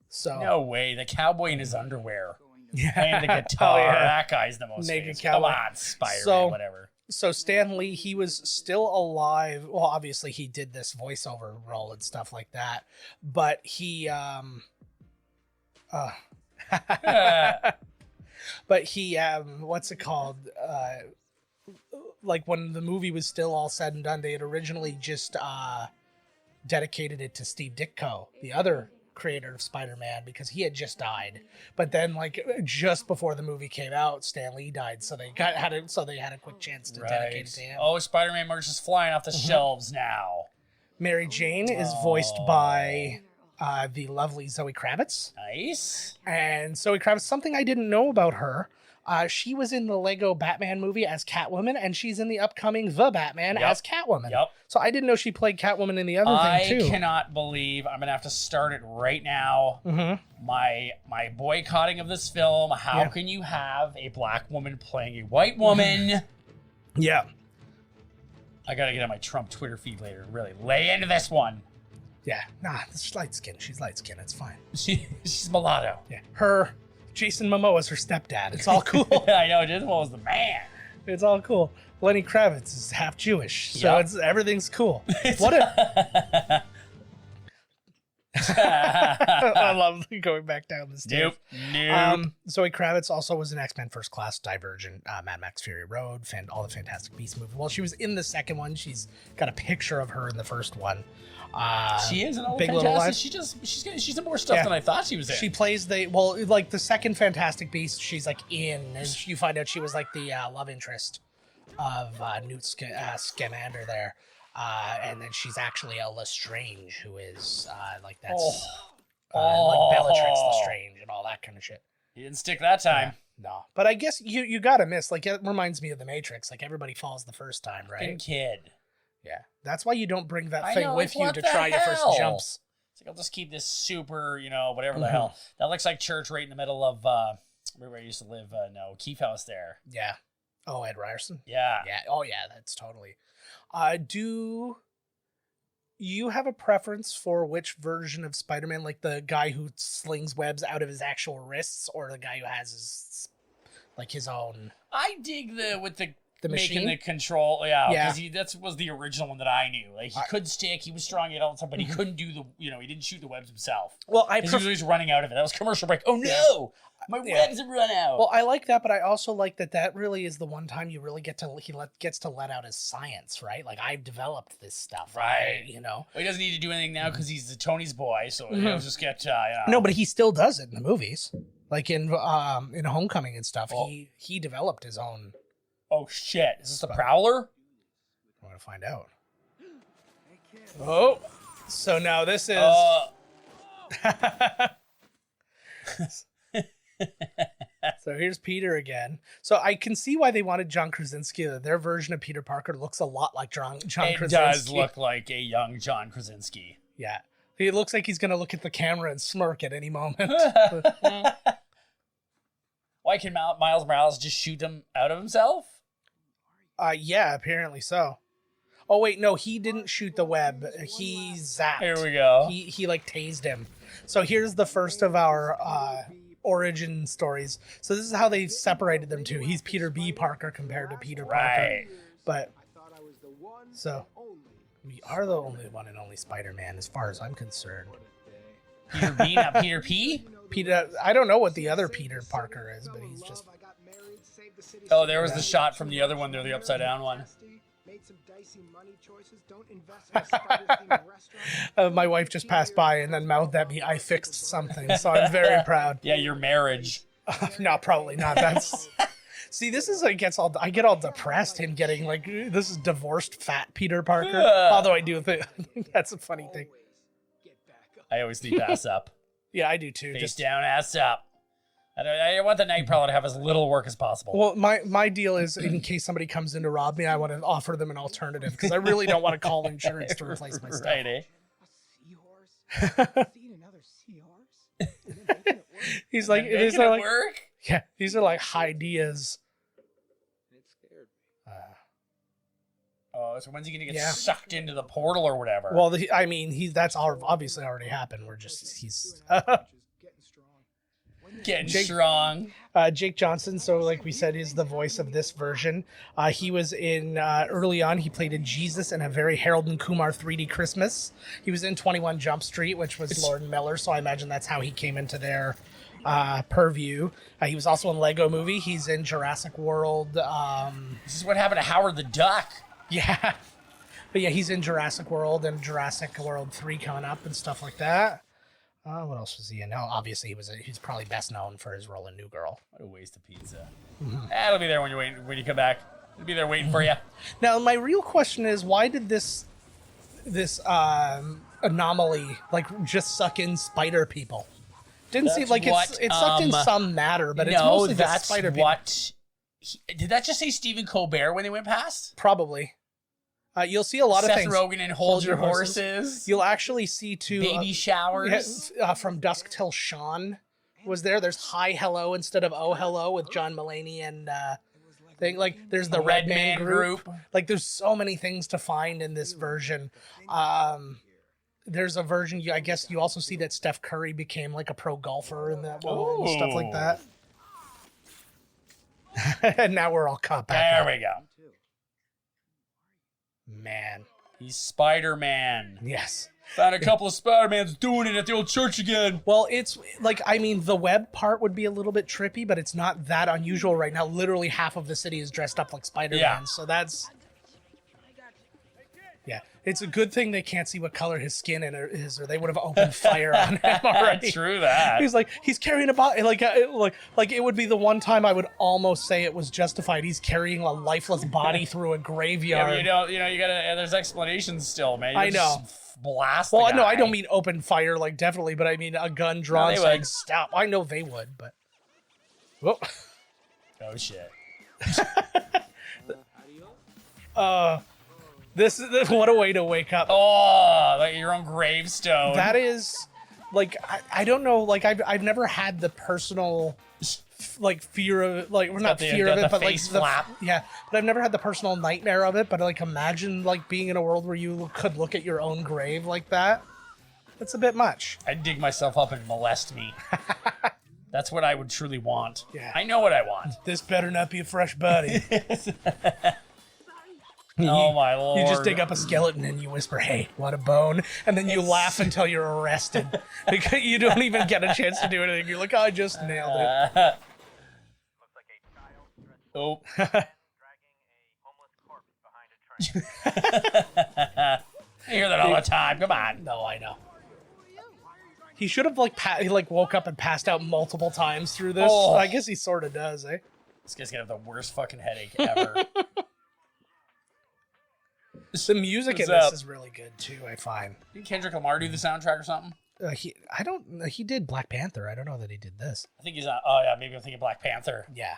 So no way, the cowboy in his underwear, yeah, playing the guitar. Oh, yeah. That guy's the most Naked famous. cowboy. Come on, Spider-Man, whatever. So Stan Lee, he was still alive. Well, obviously he did this voiceover role and stuff like that, but he what's it called? Like when the movie was still all said and done, they had originally just dedicated it to Steve Ditko, the other creator of Spider-Man, because he had just died. But then, like, just before the movie came out, Stan Lee died, so they had a quick chance to dedicate it to him. Oh, Spider-Man merch is flying off the shelves now. Mary Jane is voiced by the lovely Zoe Kravitz. Nice. And Zoe Kravitz, something I didn't know about her, She was in the Lego Batman movie as Catwoman, and she's in the upcoming The Batman as Catwoman. Yep. So I didn't know she played Catwoman in the other thing, too. I cannot believe I'm going to have to start it right now. Mm-hmm. My boycotting of this film. How can you have a black woman playing a white woman? Yeah. I got to get on my Trump Twitter feed later and really lay into this one. Yeah. Nah, she's light skin. She's light skin. It's fine. She's mulatto. Yeah. Jason Momoa's her stepdad. It's all cool. I know. Jason Momoa's the man. It's all cool. Lenny Kravitz is half Jewish, so everything's cool. What if... I love going back down the stairs. Nope. Zoe Kravitz also was in X-Men First Class, Divergent, Mad Max Fury Road, all the Fantastic Beasts movie. Well, she was in the second one. She's got a picture of her in the first one. She is an old Big Fantastic. Little Lies. She's in more stuff than I thought she was in. She plays the second Fantastic Beast. She's like in, and you find out she was like the love interest of Newt Scamander there. And then she's actually a Lestrange, who is like that's like Bellatrix Lestrange and all that kind of shit. You didn't stick that time. No, but I guess you gotta miss. Like, it reminds me of the Matrix. Like, everybody falls the first time, right? Fucking kid. Yeah, that's why you don't bring that I thing know, with like, you what to the try your first hell? jumps. It's like, I'll just keep this super, whatever the hell. That looks like church right in the middle of where I used to live. No, Keefe House there. Yeah. Oh, Ed Ryerson. Yeah. Yeah. Oh, yeah. That's totally. Do you have a preference for which version of Spider-Man, like the guy who slings webs out of his actual wrists, or the guy who has his own? I dig the making machine? the control, because Yeah. that was the original one that I knew. Like, he could stick, he was strong at all the time, but he couldn't do he didn't shoot the webs himself. Well, He was running out of it. That was commercial break. Oh no, my webs have run out. Well, I like that, but I also like that really is the one time you really gets to let out his science, right? Like, I've developed this stuff, Right. Well, he doesn't need to do anything now because he's the Tony's boy, so he'll just get. No, but he still does it in the movies, like in Homecoming and stuff. Well, he developed his own. Oh shit! Is this the Prowler? I want to find out. Oh, so now this is. So here's Peter again. So I can see why they wanted John Krasinski. Their version of Peter Parker looks a lot like John Krasinski. It does look like a young John Krasinski. Yeah. He looks like he's going to look at the camera and smirk at any moment. Why can Miles Morales just shoot him out of himself? Yeah, apparently so. Oh, wait, no, he didn't shoot the web. He zapped. Here we go. He like tased him. So here's the first of our origin stories. So this is how they separated them two. He's Peter B. Parker compared to Peter Parker. Right. But so we are the only one and only Spider-Man as far as I'm concerned. Peter B, not Peter P? Peter, I don't know what the other Peter Parker is, but he's just. Oh, there was the shot from the other one there, the upside down one. My wife just passed by and then mouthed at me, "I fixed something," so I'm very proud. Yeah, your marriage. No, probably not. That's. See, this is I get all depressed him getting like this is divorced fat Peter Parker. Although I do think that's a funny thing. I always think ass up. Yeah, I do too. Face down, ass up. I want the Night Prowler to have as little work as possible. Well, my deal is in case somebody comes in to rob me, I want to offer them an alternative because I really don't want to call insurance to replace my stuff. Right, eh? A seahorse? Seen another seahorse? He's like, Making these it are like, work? yeah, these are like ideas. It scared me. Oh, so when's he gonna get Yeah. sucked into the portal or whatever? Well, that's obviously already happened. He's getting strong. Jake Johnson. So, like we said, is the voice of this version. He was in early on. He played a Jesus in a very Harold and Kumar 3D Christmas. He was in 21 Jump Street, which was Lord Miller. So I imagine that's how he came into their purview. He was also in Lego Movie. He's in Jurassic World. This is what happened to Howard the Duck. Yeah. But yeah, he's in Jurassic World and Jurassic World 3 coming up and stuff like that. What else was he in? No, obviously he's probably best known for his role in New Girl. What a waste of pizza. It'll be there when you come back. It'll be there waiting for you. Now, my real question is, why did this anomaly like just suck in spider people? Didn't see like it's sucked in some matter, but it's mostly the spider people. Did that just say Stephen Colbert when they went past? Probably. You'll see a lot of things. Seth Rogen and Hold Your Horses. You'll actually see too. Baby showers. From Dusk Till Dawn was there. There's Hi Hello instead of Oh Hello with John Mulaney and thing. Like there's the Red Man group. Like there's so many things to find in this version. There's a version. I guess you also see that Steph Curry became like a pro golfer in that one and stuff like that. And now we're all caught back. There we go. Man. He's Spider-Man. Yes. Found a couple of Spider-Mans doing it at the old church again. Well, it's like, I mean, the web part would be a little bit trippy, but it's not that unusual right now. Literally half of the city is dressed up like Spider-Man. Yeah. So that's... Yeah. It's a good thing they can't see what color his skin is, or they would have opened fire on him already. True that. He's carrying a body. Like it would be the one time I would almost say it was justified. He's carrying a lifeless body through a graveyard. Yeah, but you gotta. There's explanations still, man. I know. Blast. Well, no, I don't mean open fire, like definitely, but I mean a gun drawn saying stop. I know they would, but. Whoa. Oh shit. This is what a way to wake up. Oh, like your own gravestone. That is, like, I don't know, like, I've never had the personal, like, fear of it, like, we're not fear of it, but like, yeah, but I've never had the personal nightmare of it, but like, imagine, like, being in a world where you could look at your own grave like that. That's a bit much. I'd dig myself up and molest me. That's what I would truly want. Yeah. I know what I want. This better not be a fresh body. Oh my lord. You just dig up a skeleton and you whisper, hey, want a bone? And then you laugh until you're arrested. Because you don't even get a chance to do anything. You're like, oh, I just nailed it. Oh. I hear that all the time. Come on. No, I know. He should have like woke up and passed out multiple times through this. Oh. I guess he sort of does, eh? This guy's gonna have the worst fucking headache ever. The music in this is really good too, I find. Did Kendrick Lamar do the soundtrack or something? He did Black Panther. I don't know that he did this. I think he's on. Oh yeah, maybe I'm thinking Black Panther. Yeah.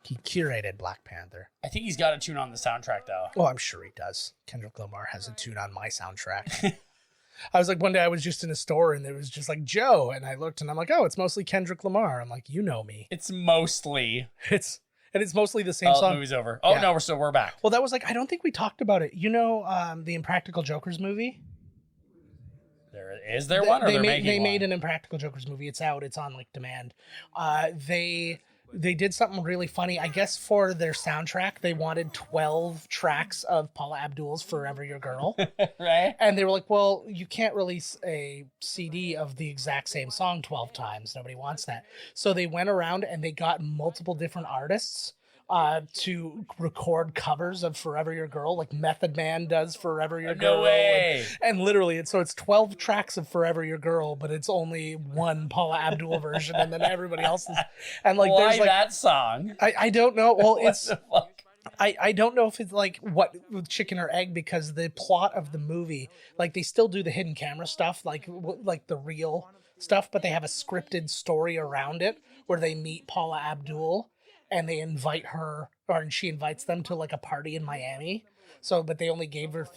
He curated Black Panther. I think he's got a tune on the soundtrack though. Oh, I'm sure he does. Kendrick Lamar has a tune on my soundtrack. I was like, one day I was just in a store and there was just like Joe, and I looked and I'm like, oh, it's mostly Kendrick Lamar. I'm like, you know me. It's mostly. It's mostly the same song. The movie's over. Oh, yeah. No, we're back. Well, that was like, I don't think we talked about it. You know, the Impractical Jokers movie? Is there one, or they made an Impractical Jokers movie. It's out. It's on, like, demand. They did something really funny. I guess for their soundtrack, they wanted 12 tracks of Paula Abdul's Forever Your Girl. Right. And they were like, well, you can't release a CD of the exact same song 12 times. Nobody wants that. So they went around and they got multiple different artists to record covers of Forever Your Girl, like Method Man does Forever Your Girl. No way. And literally, it's 12 tracks of Forever Your Girl, but it's only one Paula Abdul version, and then everybody else is. And like, why there's like that song? I don't know. Well, it's. The fuck? I don't know if it's like what chicken or egg, because the plot of the movie, like they still do the hidden camera stuff, like the real stuff, but they have a scripted story around it where they meet Paula Abdul. And they invite her, or she invites them to like a party in Miami. So, but they only gave her,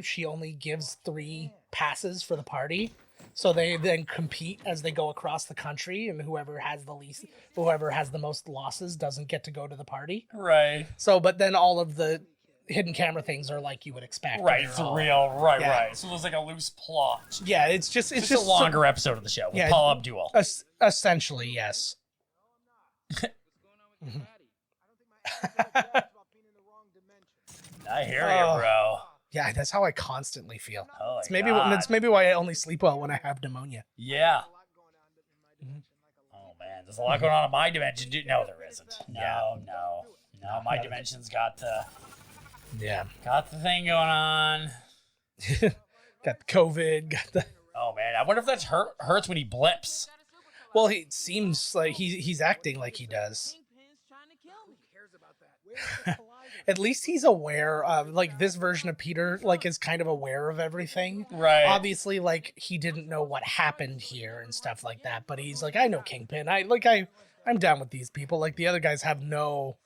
she only gives 3 passes for the party. So they then compete as they go across the country, and whoever has the most losses doesn't get to go to the party. Right. So, but then all of the hidden camera things are like you would expect. Right, it's real. Right, yeah. Right. So there's like a loose plot. Yeah, it's just a longer episode of the show with Paula Abdul. Essentially, yes. I hear you, bro. Yeah, that's how I constantly feel. Oh, it's maybe why I only sleep well when I have pneumonia. Yeah. Oh man, there's a lot going on in my dimension. No, there isn't. No. My dimension's got the thing going on. Got COVID. Oh man, I wonder if that hurts when he blips. Well, it seems like he's acting like he does. at least he's aware of, like, this version of Peter, like, is kind of aware of everything. Right. Obviously, like, he didn't know what happened here and stuff like that, but he's like, I know Kingpin. I'm down with these people. Like, the other guys have no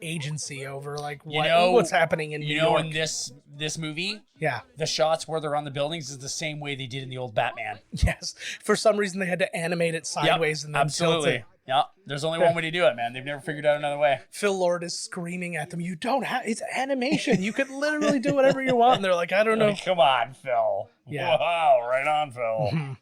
agency over, like, what's happening in New York. In this movie, yeah, the shots where they're on the buildings is the same way they did in the old Batman. Yes. For some reason, they had to animate it sideways and then absolutely. tilt it. Yeah, there's only one way to do it, man. They've never figured out another way. Phil Lord is screaming at them, you don't have, it's animation. You could literally do whatever you want. And they're like, I don't know. Come on, Phil. Yeah. Wow, right on, Phil. Mm-hmm.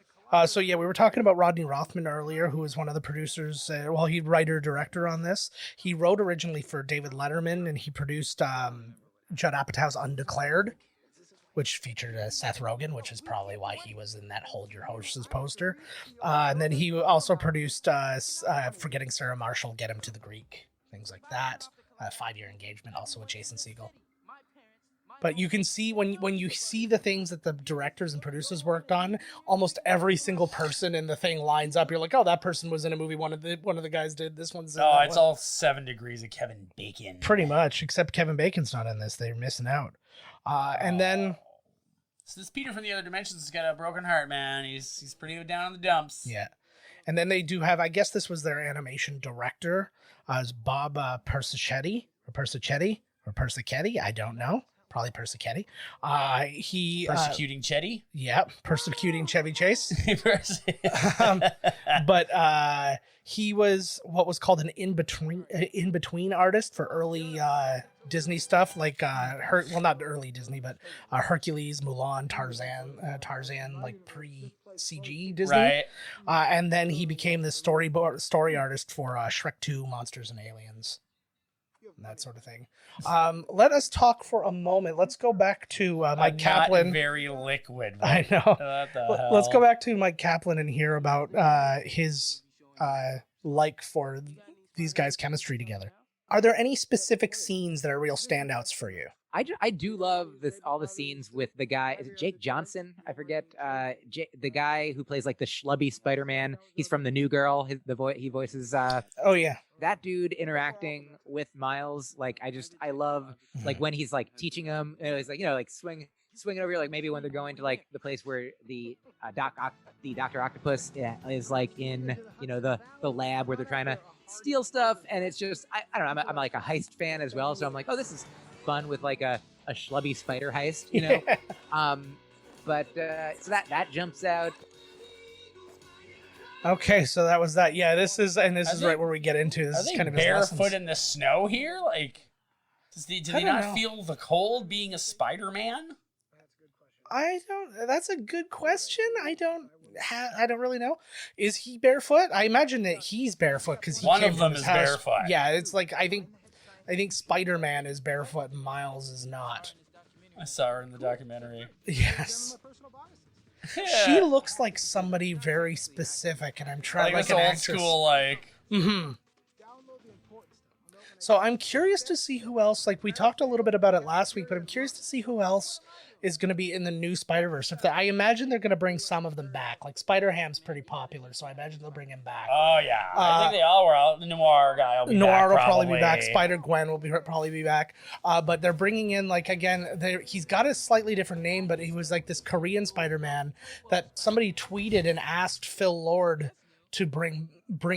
So yeah, we were talking about Rodney Rothman earlier, who was one of the producers. He's writer-director on this. He wrote originally for David Letterman, and he produced Judd Apatow's Undeclared, which featured Seth Rogen, which is probably why he was in that Hold Your Horses poster. And then he also produced Forgetting Sarah Marshall, Get Him to the Greek, things like that. 5-Year Engagement, also with Jason Segel. But you can see when you see the things that the directors and producers worked on, almost every single person in the thing lines up. You're like, oh, that person was in a movie. One of the guys did. This one's. It's all 7 degrees of Kevin Bacon. Pretty much, except Kevin Bacon's not in this. They're missing out. And then. So this Peter from the Other Dimensions has got a broken heart, man. He's pretty down in the dumps. Yeah. And then they do have, I guess this was their animation director, is Bob Persichetti, I don't know. Probably Persichetti. Persecuting Chetty? Yeah, persecuting Chevy Chase. But he was what was called an in-between artist for early Disney stuff, like not early Disney, but Hercules, Mulan, Tarzan, like pre-CG Disney. Right. And then he became the story artist for Shrek 2, Monsters and Aliens. That sort of thing. Let us talk for a moment. Let's go back to Myq Kaplan. Not very liquid. I know. What the hell? Let's go back to Myq Kaplan and hear about his like for these guys' chemistry together. Are there any specific scenes that are real standouts for you? I do love all the scenes with the guy. Is it Jake Johnson? I forget. The guy who plays like the schlubby Spider-Man. He's from The New Girl. He voices. Oh yeah. That dude interacting with Miles. Like I love like when he's like teaching him. He's like like swinging over here. Like maybe when they're going to like the place where the Dr. Octopus is like in the lab where they're trying to steal stuff, and it's just I don't know. I'm like a heist fan as well, so I'm like, oh, this is fun with like a schlubby spider heist, Yeah. But so that jumps out. Okay, so that was that. Yeah, this is right where we get into this. Are Is they kind of his barefoot lessons. in the snow here? Like, do they not feel the cold being a Spider-Man? That's a good question. I don't really know. Is he barefoot? I imagine that he's barefoot because One of them is barefoot. Yeah, it's like I think Spider-Man is barefoot and Miles is not. I saw her in the documentary. Yes. Yeah. She looks like somebody very specific, and I'm trying like an old actress. school, like. Mm-hmm. So I'm curious to see who else. Like we talked a little bit about it last week, but I'm curious to see who else is going to be in the new Spider-Verse. I imagine they're going to bring some of them back. Like Spider-Ham's pretty popular, so I imagine they'll bring him back. Oh yeah, I think they all were out. The Noir guy will be back. Noir will probably be back. Spider-Gwen will probably be back. But they're bringing in he's got a slightly different name, but he was like this Korean Spider-Man that somebody tweeted and asked Phil Lord to bring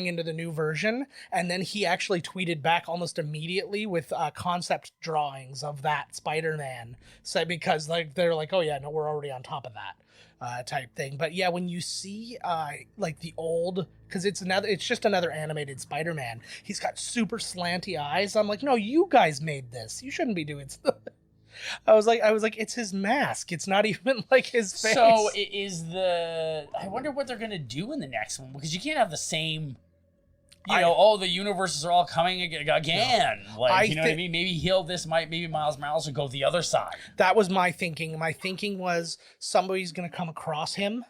into the new version, and then he actually tweeted back almost immediately with concept drawings of that Spider-Man. So because like they're like, oh yeah, no, we're already on top of that type thing. But yeah, when you see like the old, because it's just another animated Spider-Man. He's got super slanty eyes. I'm like, no, you guys made this. You shouldn't be doing stuff. I was like, it's his mask. It's not even like his face. So it is I wonder what they're gonna do in the next one, because you can't have the same. The universes are all coming again. No. Like, what I mean? Maybe Miles Morales will go the other side. That was my thinking. My thinking was somebody's gonna come across him.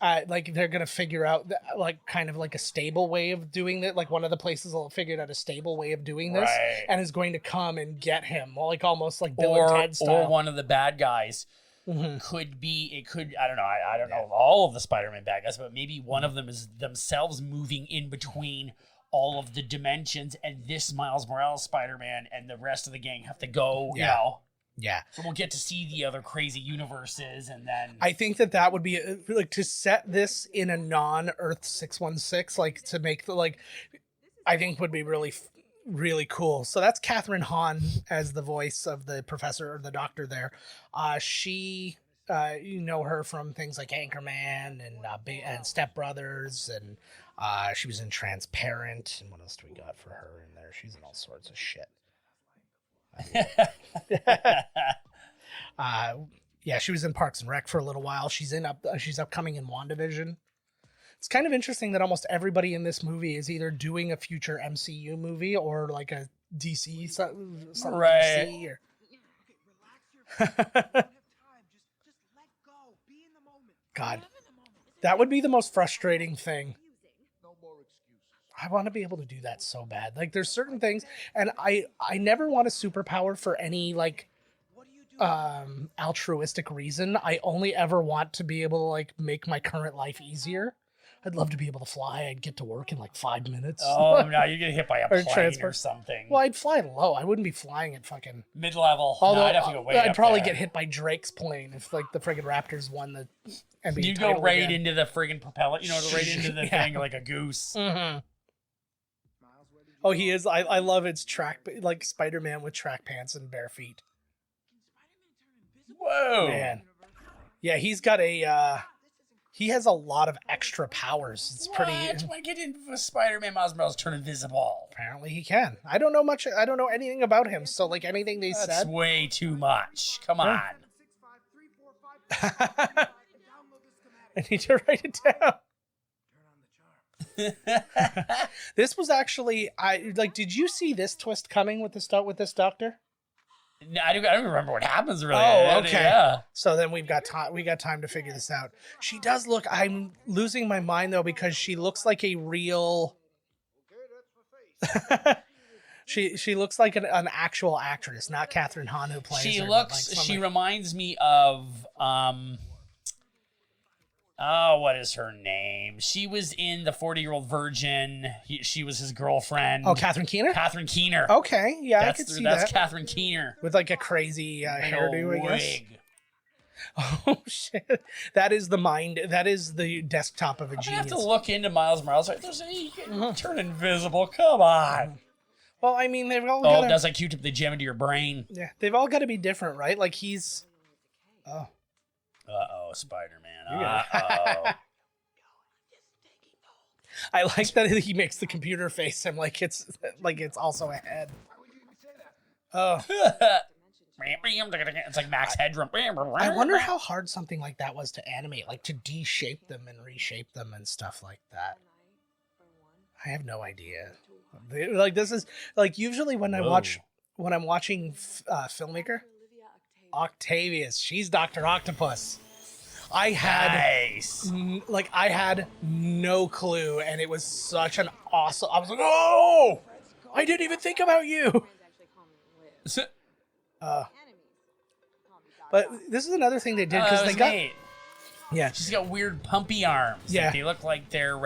Like they're gonna figure out like kind of like a stable way of doing it. Like one of the places will figure out a stable way of doing this, right, and is going to come and get him, like almost like Bill and Ted style. Or one of the bad guys could be. It could. I don't know. I don't know all of the Spider-Man bad guys, but maybe one of them is themselves moving in between all of the dimensions, and this Miles Morales Spider-Man and the rest of the gang have to go, you know. Yeah. So we'll get to see the other crazy universes, and then... I think that would be, like, to set this in a non-Earth 616, like, to make the, like, I think would be really, really cool. So that's Catherine Hahn as the voice of the professor, or the doctor there. She... you know her from things like Anchorman and Step Brothers, and she was in Transparent. And what else do we got for her in there? She's in all sorts of shit. Yeah, she was in Parks and Rec for a little while. She's upcoming in WandaVision. It's kind of interesting that almost everybody in this movie is either doing a future MCU movie or like a DC something right. DC or... God, that would be the most frustrating thing. I want to be able to do that so bad. Like, there's certain things, and I never want a superpower for any, like, altruistic reason. I only ever want to be able to, like, make my current life easier. I'd love to be able to fly. I'd get to work in, like, 5 minutes. Oh, no, you get hit by a plane or something. Well, I'd fly low. I wouldn't be flying at fucking... mid-level. Although, no, I'd have to go way I'd up probably there. get hit by Drake's plane if, like, the friggin' Raptors won the NBA You title go right again. into the friggin' propeller, you know, right into the thing like a goose. Mm-hmm. Oh, he is. I love its track, like Spider-Man with track pants and bare feet. Whoa. Man. Yeah, he's got a, he has a lot of extra powers. It's pretty... When I get into Spider-Man, Miles Morales turn invisible. Apparently he can. I don't know much. I don't know anything about him. So, like, anything they That's said... way too much. Come on. I need to write it down. This was actually, did you see this twist coming with this doctor? No, I don't remember what happens really. Oh, okay. Yeah. So then we got time to figure this out. She does look, I'm losing my mind though, because she looks like a real, she looks like an actual actress, not Catherine Hahn who plays her. She reminds me of, what is her name? She was in The 40-Year-Old Virgin. She was his girlfriend. Oh, Catherine Keener? Catherine Keener. Okay, yeah, I could see that. That's Catherine Keener. With like a crazy hairdo, I guess. Wig. Oh, shit. That is the desktop of a I genius. have to look into Miles Morales. You can turn invisible. Come on. Well, I mean, they've all Oh, that's like Q-tip the gem into your brain. Yeah, they've all got to be different, right? Like he's... Oh. Uh-oh, Spider-Man. Uh-oh. I like that he makes the computer face and like it's also a head. Oh. It's like Max Headroom. I wonder how hard something like that was to animate, like to de-shape them and reshape them and stuff like that. I have no idea. Like this is like usually when I'm watching Filmmaker, Octavius, she's Dr. Octopus. I had no clue, and it was such an awesome. I was like, oh, I didn't even think about you. But this is another thing they did because they got. Neat. Yeah, she's got weird pumpy arms. Yeah, like they look like they're.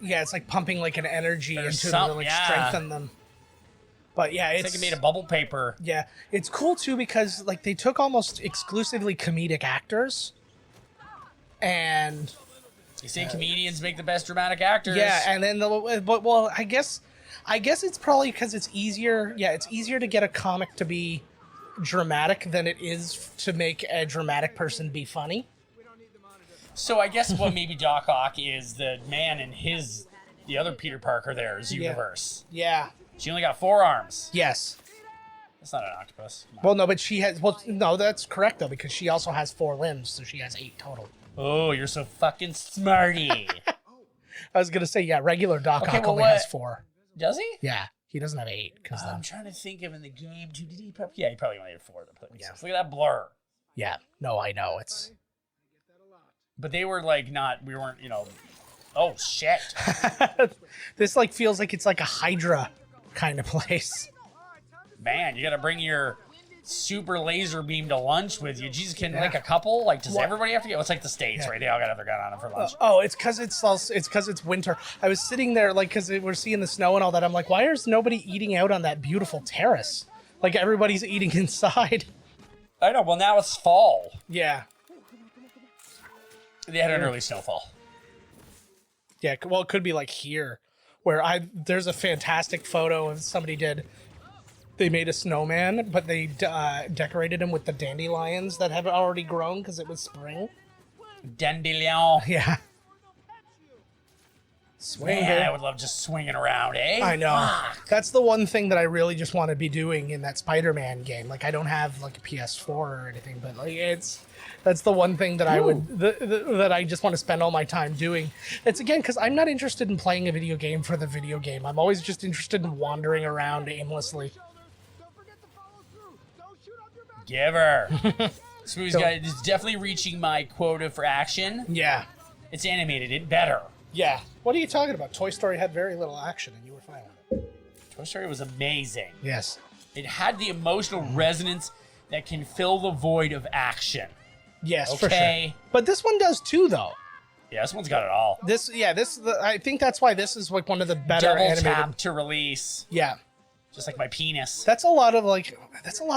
Yeah, it's like pumping like an energy into them to like strengthen them. But yeah, it's like it made of bubble paper. Yeah, it's cool too because like they took almost exclusively comedic actors, and you say comedians make the best dramatic actors. Yeah, and then I guess it's probably because it's easier. Yeah, it's easier to get a comic to be dramatic than it is to make a dramatic person be funny. So I guess what maybe Doc Ock is the man in the other Peter Parker there's universe. Yeah. She only got 4 arms. Yes. That's not an octopus. Well, no, but she has... Well, no, that's correct, though, because she also has 4 limbs, so she has 8 total. Oh, you're so fucking smarty. I was going to say, yeah, regular Doc Ock only has 4. Does he? Yeah, he doesn't have 8. I'm trying to think of in the game, too. Did he probably... Yeah, he probably only had 4. Yeah. Look at that blur. Yeah. No, I know. It's... But they were, like, not... We weren't, Oh, shit. This, like, feels like it's like a Hydra kind of place. Man, you gotta bring your super laser beam to lunch with you. Jesus, can like a couple? Like, does everybody have to get? It's like the States, right? They all got their gun on them for lunch. It's because it's winter. I was sitting there like because we're seeing the snow and all that. I'm like, why is nobody eating out on that beautiful terrace? Like everybody's eating inside. I know. Well, now it's fall. Yeah. They had an early snowfall. Yeah. Well, it could be like here, where there's a fantastic photo of somebody did. They made a snowman, but they decorated him with the dandelions that have already grown because it was spring. Dandelion. Yeah. Swing. Man, I would love just swinging around, eh? I know. Fuck. That's the one thing that I really just want to be doing in that Spider-Man game. Like, I don't have like a PS4 or anything, but like that's the one thing that I would that I just want to spend all my time doing. It's again because I'm not interested in playing a video game for the video game. I'm always just interested in wandering around aimlessly. Give her. This movie's is definitely reaching my quota for action. Yeah. It's animated. It better. Yeah. What are you talking about? Toy Story had very little action, and you were fine with it. Toy Story was amazing. Yes. It had the emotional resonance that can fill the void of action. Yes, for sure. But this one does too, though. Yeah, this one's got it all. I think that's why this is like one of the better Double animated. tap to release. Yeah. Just like my penis. That's a lot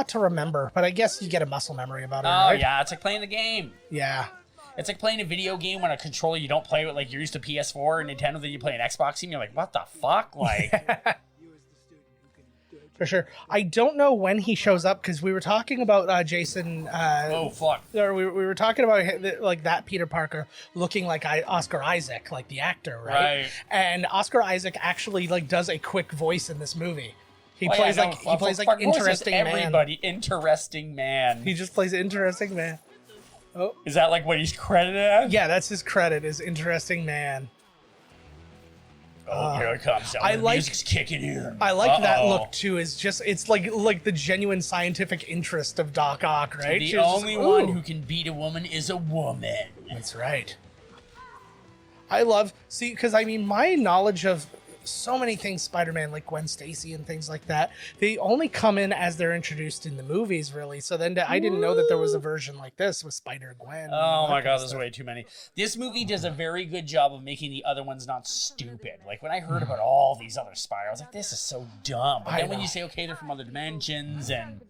to remember, but I guess you get a muscle memory about it. Oh, right? yeah, it's like playing the game. Yeah. It's like playing a video game on a controller you don't play with, like you're used to PS4 or Nintendo, then you play an Xbox game, you're like, what the fuck? Like, for sure. I don't know when he shows up, because we were talking about Jason. oh, fuck. Or we were talking about like that Peter Parker looking like Oscar Isaac, like the actor, right? And Oscar Isaac actually like does a quick voice in this movie. He plays like interesting man. Everybody, interesting man. He just plays interesting man. Oh, is that like what he's credited as? Yeah, that's his credit. Is interesting man. Oh, here it comes. The music's kicking here. I like that look too. It's like the genuine scientific interest of Doc Ock, right? The only one who can beat a woman is a woman. That's right. Because I mean, my knowledge of so many things Spider-Man, like Gwen Stacy and things like that, they only come in as they're introduced in the movies, really. So then I didn't know that there was a version like this with Spider-Gwen. Oh my god, there's way too many. This movie does a very good job of making the other ones not stupid. Like when I heard about all these other Spider, I was like, this is so dumb. But then when you say, okay, they're from other dimensions, and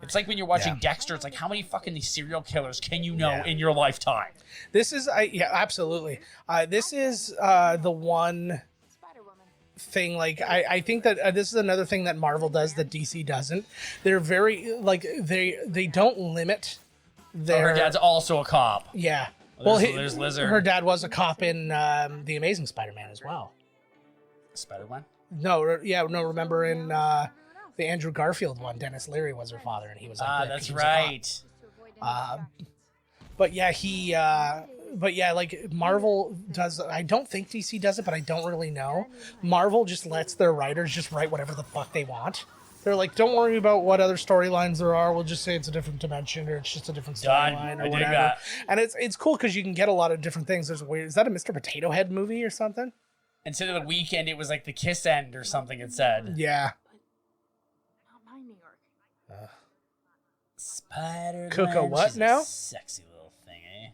it's like when you're watching Dexter, it's like, how many fucking these serial killers can you know in your lifetime? This is, absolutely. This is the one thing, like I think that this is another thing that Marvel does that DC doesn't. They're very like they don't limit their. Her dad's also a cop. Yeah. There's Lizard. Her dad was a cop in the Amazing Spider-Man as well. Spider-Man? No, remember in the Andrew Garfield one, Dennis Leary was her father, and he was like, that's right. But yeah, like Marvel does. I don't think DC does it, but I don't really know. Marvel just lets their writers just write whatever the fuck they want. They're like, don't worry about what other storylines there are. We'll just say it's a different dimension, or it's just a different storyline, or whatever. And it's cool because you can get a lot of different things. There's is that a Mr. Potato Head movie or something? Instead of the weekend, it was like the Kiss End or something. It said. Yeah. Not my New York. Spider-Man. Coco, what She's now? A sexy little thing, eh?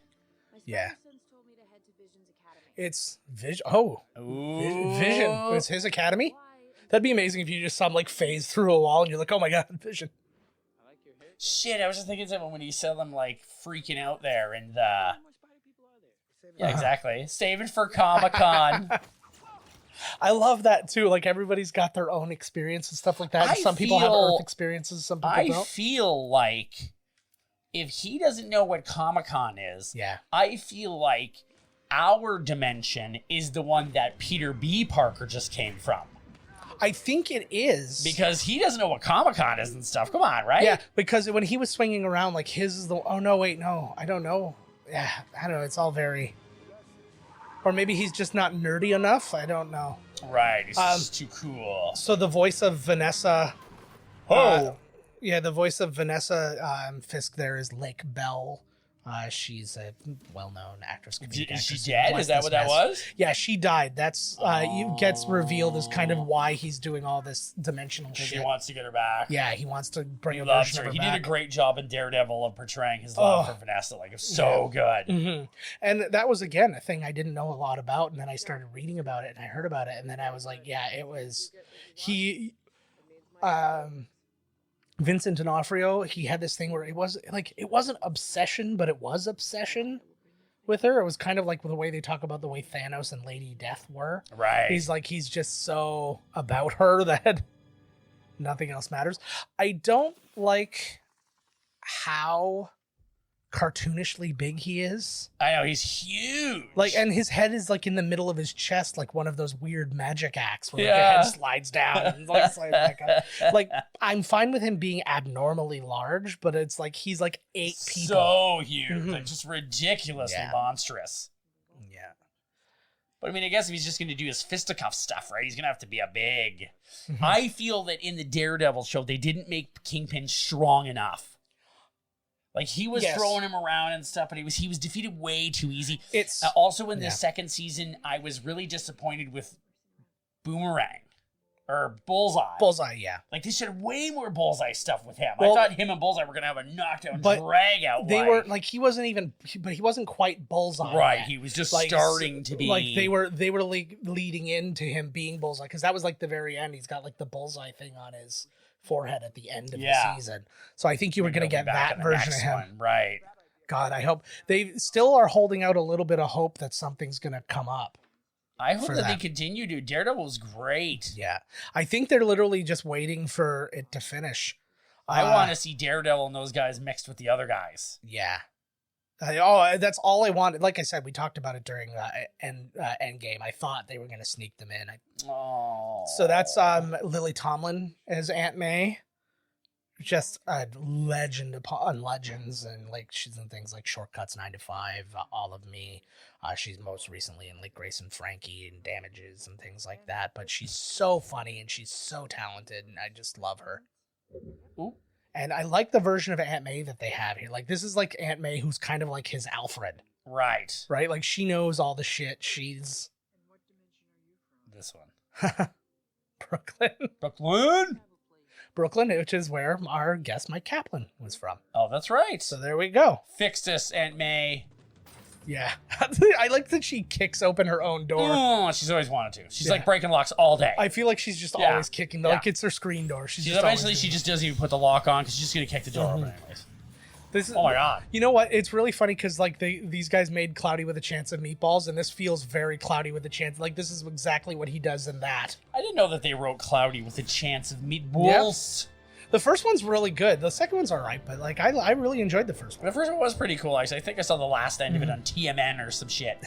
Yeah. Told me to head to Vision's Academy. It's Vision. Oh, Ooh. Vision. It's his academy. That'd be amazing if you just saw him like phase through a wall and you're like, oh my god, Vision. Shit, I was just thinking something when you saw them like freaking out there and yeah, exactly. Save it for Comic-Con. I love that too. Like everybody's got their own experience and stuff like that. Some people have Earth experiences, some people don't. I feel like if he doesn't know what Comic-Con is, I feel like our dimension is the one that Peter B. Parker just came from. I think it is. Because he doesn't know what Comic-Con is and stuff. Come on, right? Yeah, because when he was swinging around, like his is the... Oh, no, wait, no. I don't know. Yeah, I don't know. It's all very... Or maybe he's just not nerdy enough. I don't know. Right. He's just too cool. So the voice of Vanessa... the voice of Vanessa Fisk there is Lake Bell. She's a well-known actress. Is she dead? Is that what that was? Yeah, she died. That's gets revealed as kind of why he's doing all this dimensional shit. He wants to get her back. Yeah, he wants to bring a loves version her. of her He back. did a great job in Daredevil of portraying his love for Vanessa. Like, it was so good. Mm-hmm. And that was, again, a thing I didn't know a lot about. And then I started reading about it and I heard about it. And then I was like, yeah, it was... Vincent D'Onofrio, he had this thing where it wasn't obsession, but it was obsession with her. It was kind of like the way they talk about the way Thanos and Lady Death were. Right. He's just so about her that nothing else matters. I don't like how cartoonishly big he is. I know, he's huge. Like, and his head is like in the middle of his chest, like one of those weird magic acts where your head slides down and like slides back up. Like, I'm fine with him being abnormally large, but it's like he's like 8 people. So huge. Like, just ridiculously monstrous. Yeah. But I mean, I guess if he's just going to do his fisticuff stuff, right, he's going to have to be a big... I feel that in the Daredevil show, they didn't make Kingpin strong enough. Like, he was throwing him around and stuff, but he was defeated way too easy. It's also in the second season, I was really disappointed with Boomerang or Bullseye. Bullseye, yeah. Like, they should have way more Bullseye stuff with him. I thought him and Bullseye were gonna have a knockdown drag out. They were like, he wasn't quite Bullseye. Right, yet. he was just like, starting to be like they were leading into him being Bullseye, because that was like the very end. He's got like the Bullseye thing on his forehead at the end of the season. So I think you were going to get that version of him. One. Right. God, I hope they still are holding out a little bit of hope that something's going to come up. I hope that they continue to. Daredevil's great. Yeah. I think they're literally just waiting for it to finish. I want to see Daredevil and those guys mixed with the other guys. Yeah. That's all I wanted. Like I said, we talked about it during Endgame. I thought they were going to sneak them in. So that's Lily Tomlin as Aunt May. Just a legend upon legends, and like she's in things like Shortcuts, 9 to 5, All of Me. She's most recently in like Grace and Frankie and Damages and things like that. But she's so funny and she's so talented, and I just love her. Ooh. And I like the version of Aunt May that they have here. Like, this is like Aunt May, who's kind of like his Alfred. Right. Right? Like, she knows all the shit. She's... This one. Brooklyn? Brooklyn, which is where our guest Myq Kaplan was from. Oh, that's right. So there we go. Fixed us, Aunt May. Yeah. I like that she kicks open her own door. Oh, she's always wanted to. She's like breaking locks all day. I feel like she's just always kicking. Like, it's her screen door. She just doesn't even put the lock on because she's just going to kick the door open anyways. Oh my God. You know what? It's really funny because like these guys made Cloudy with a Chance of Meatballs, and this feels very Cloudy with a Chance. Like, this is exactly what he does in that. I didn't know that they wrote Cloudy with a Chance of Meatballs. Yep. The first one's really good. The second one's all right, but like I really enjoyed the first one. The first one was pretty cool, actually. I think I saw the last end of it on TMN or some shit.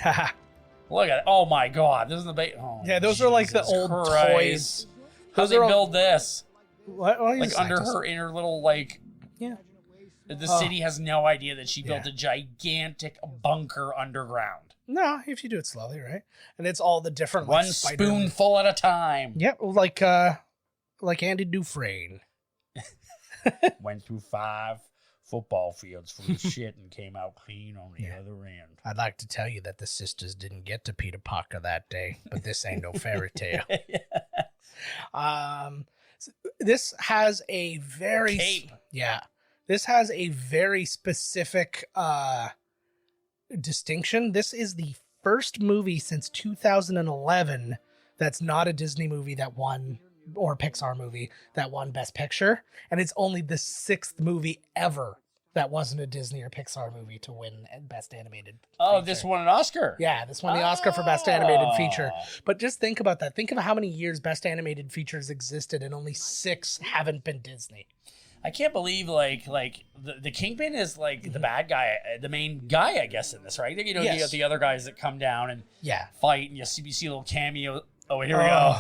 Look at it. Oh my God. This is the those are like the old toys. How'd they build this? What? Well, like under her little like... Yeah. The city has no idea that she built a gigantic bunker underground. No, if you do it slowly, right? And it's all the different... One spoonful at a time. Yep, like Andy Dufresne. Went through 5 football fields full of shit and came out clean on the other end. I'd like to tell you that the sisters didn't get to Peter Parker that day, but this ain't no fairy tale. This has a very... Cape. Yeah. This has a very specific distinction. This is the first movie since 2011 that's not a Disney movie that won... or Pixar movie that won Best Picture, and it's only the 6th movie ever that wasn't a Disney or Pixar movie to win Best Animated Feature. This won an Oscar. Yeah, this won the Oscar for Best Animated Feature. But just think about that. Think of how many years Best Animated Features existed, and only 6 haven't been Disney. I can't believe like the Kingpin is like the bad guy, the main guy, I guess, in this, right? You know, you got the other guys that come down and fight, and you see a little cameo. Oh, here we go.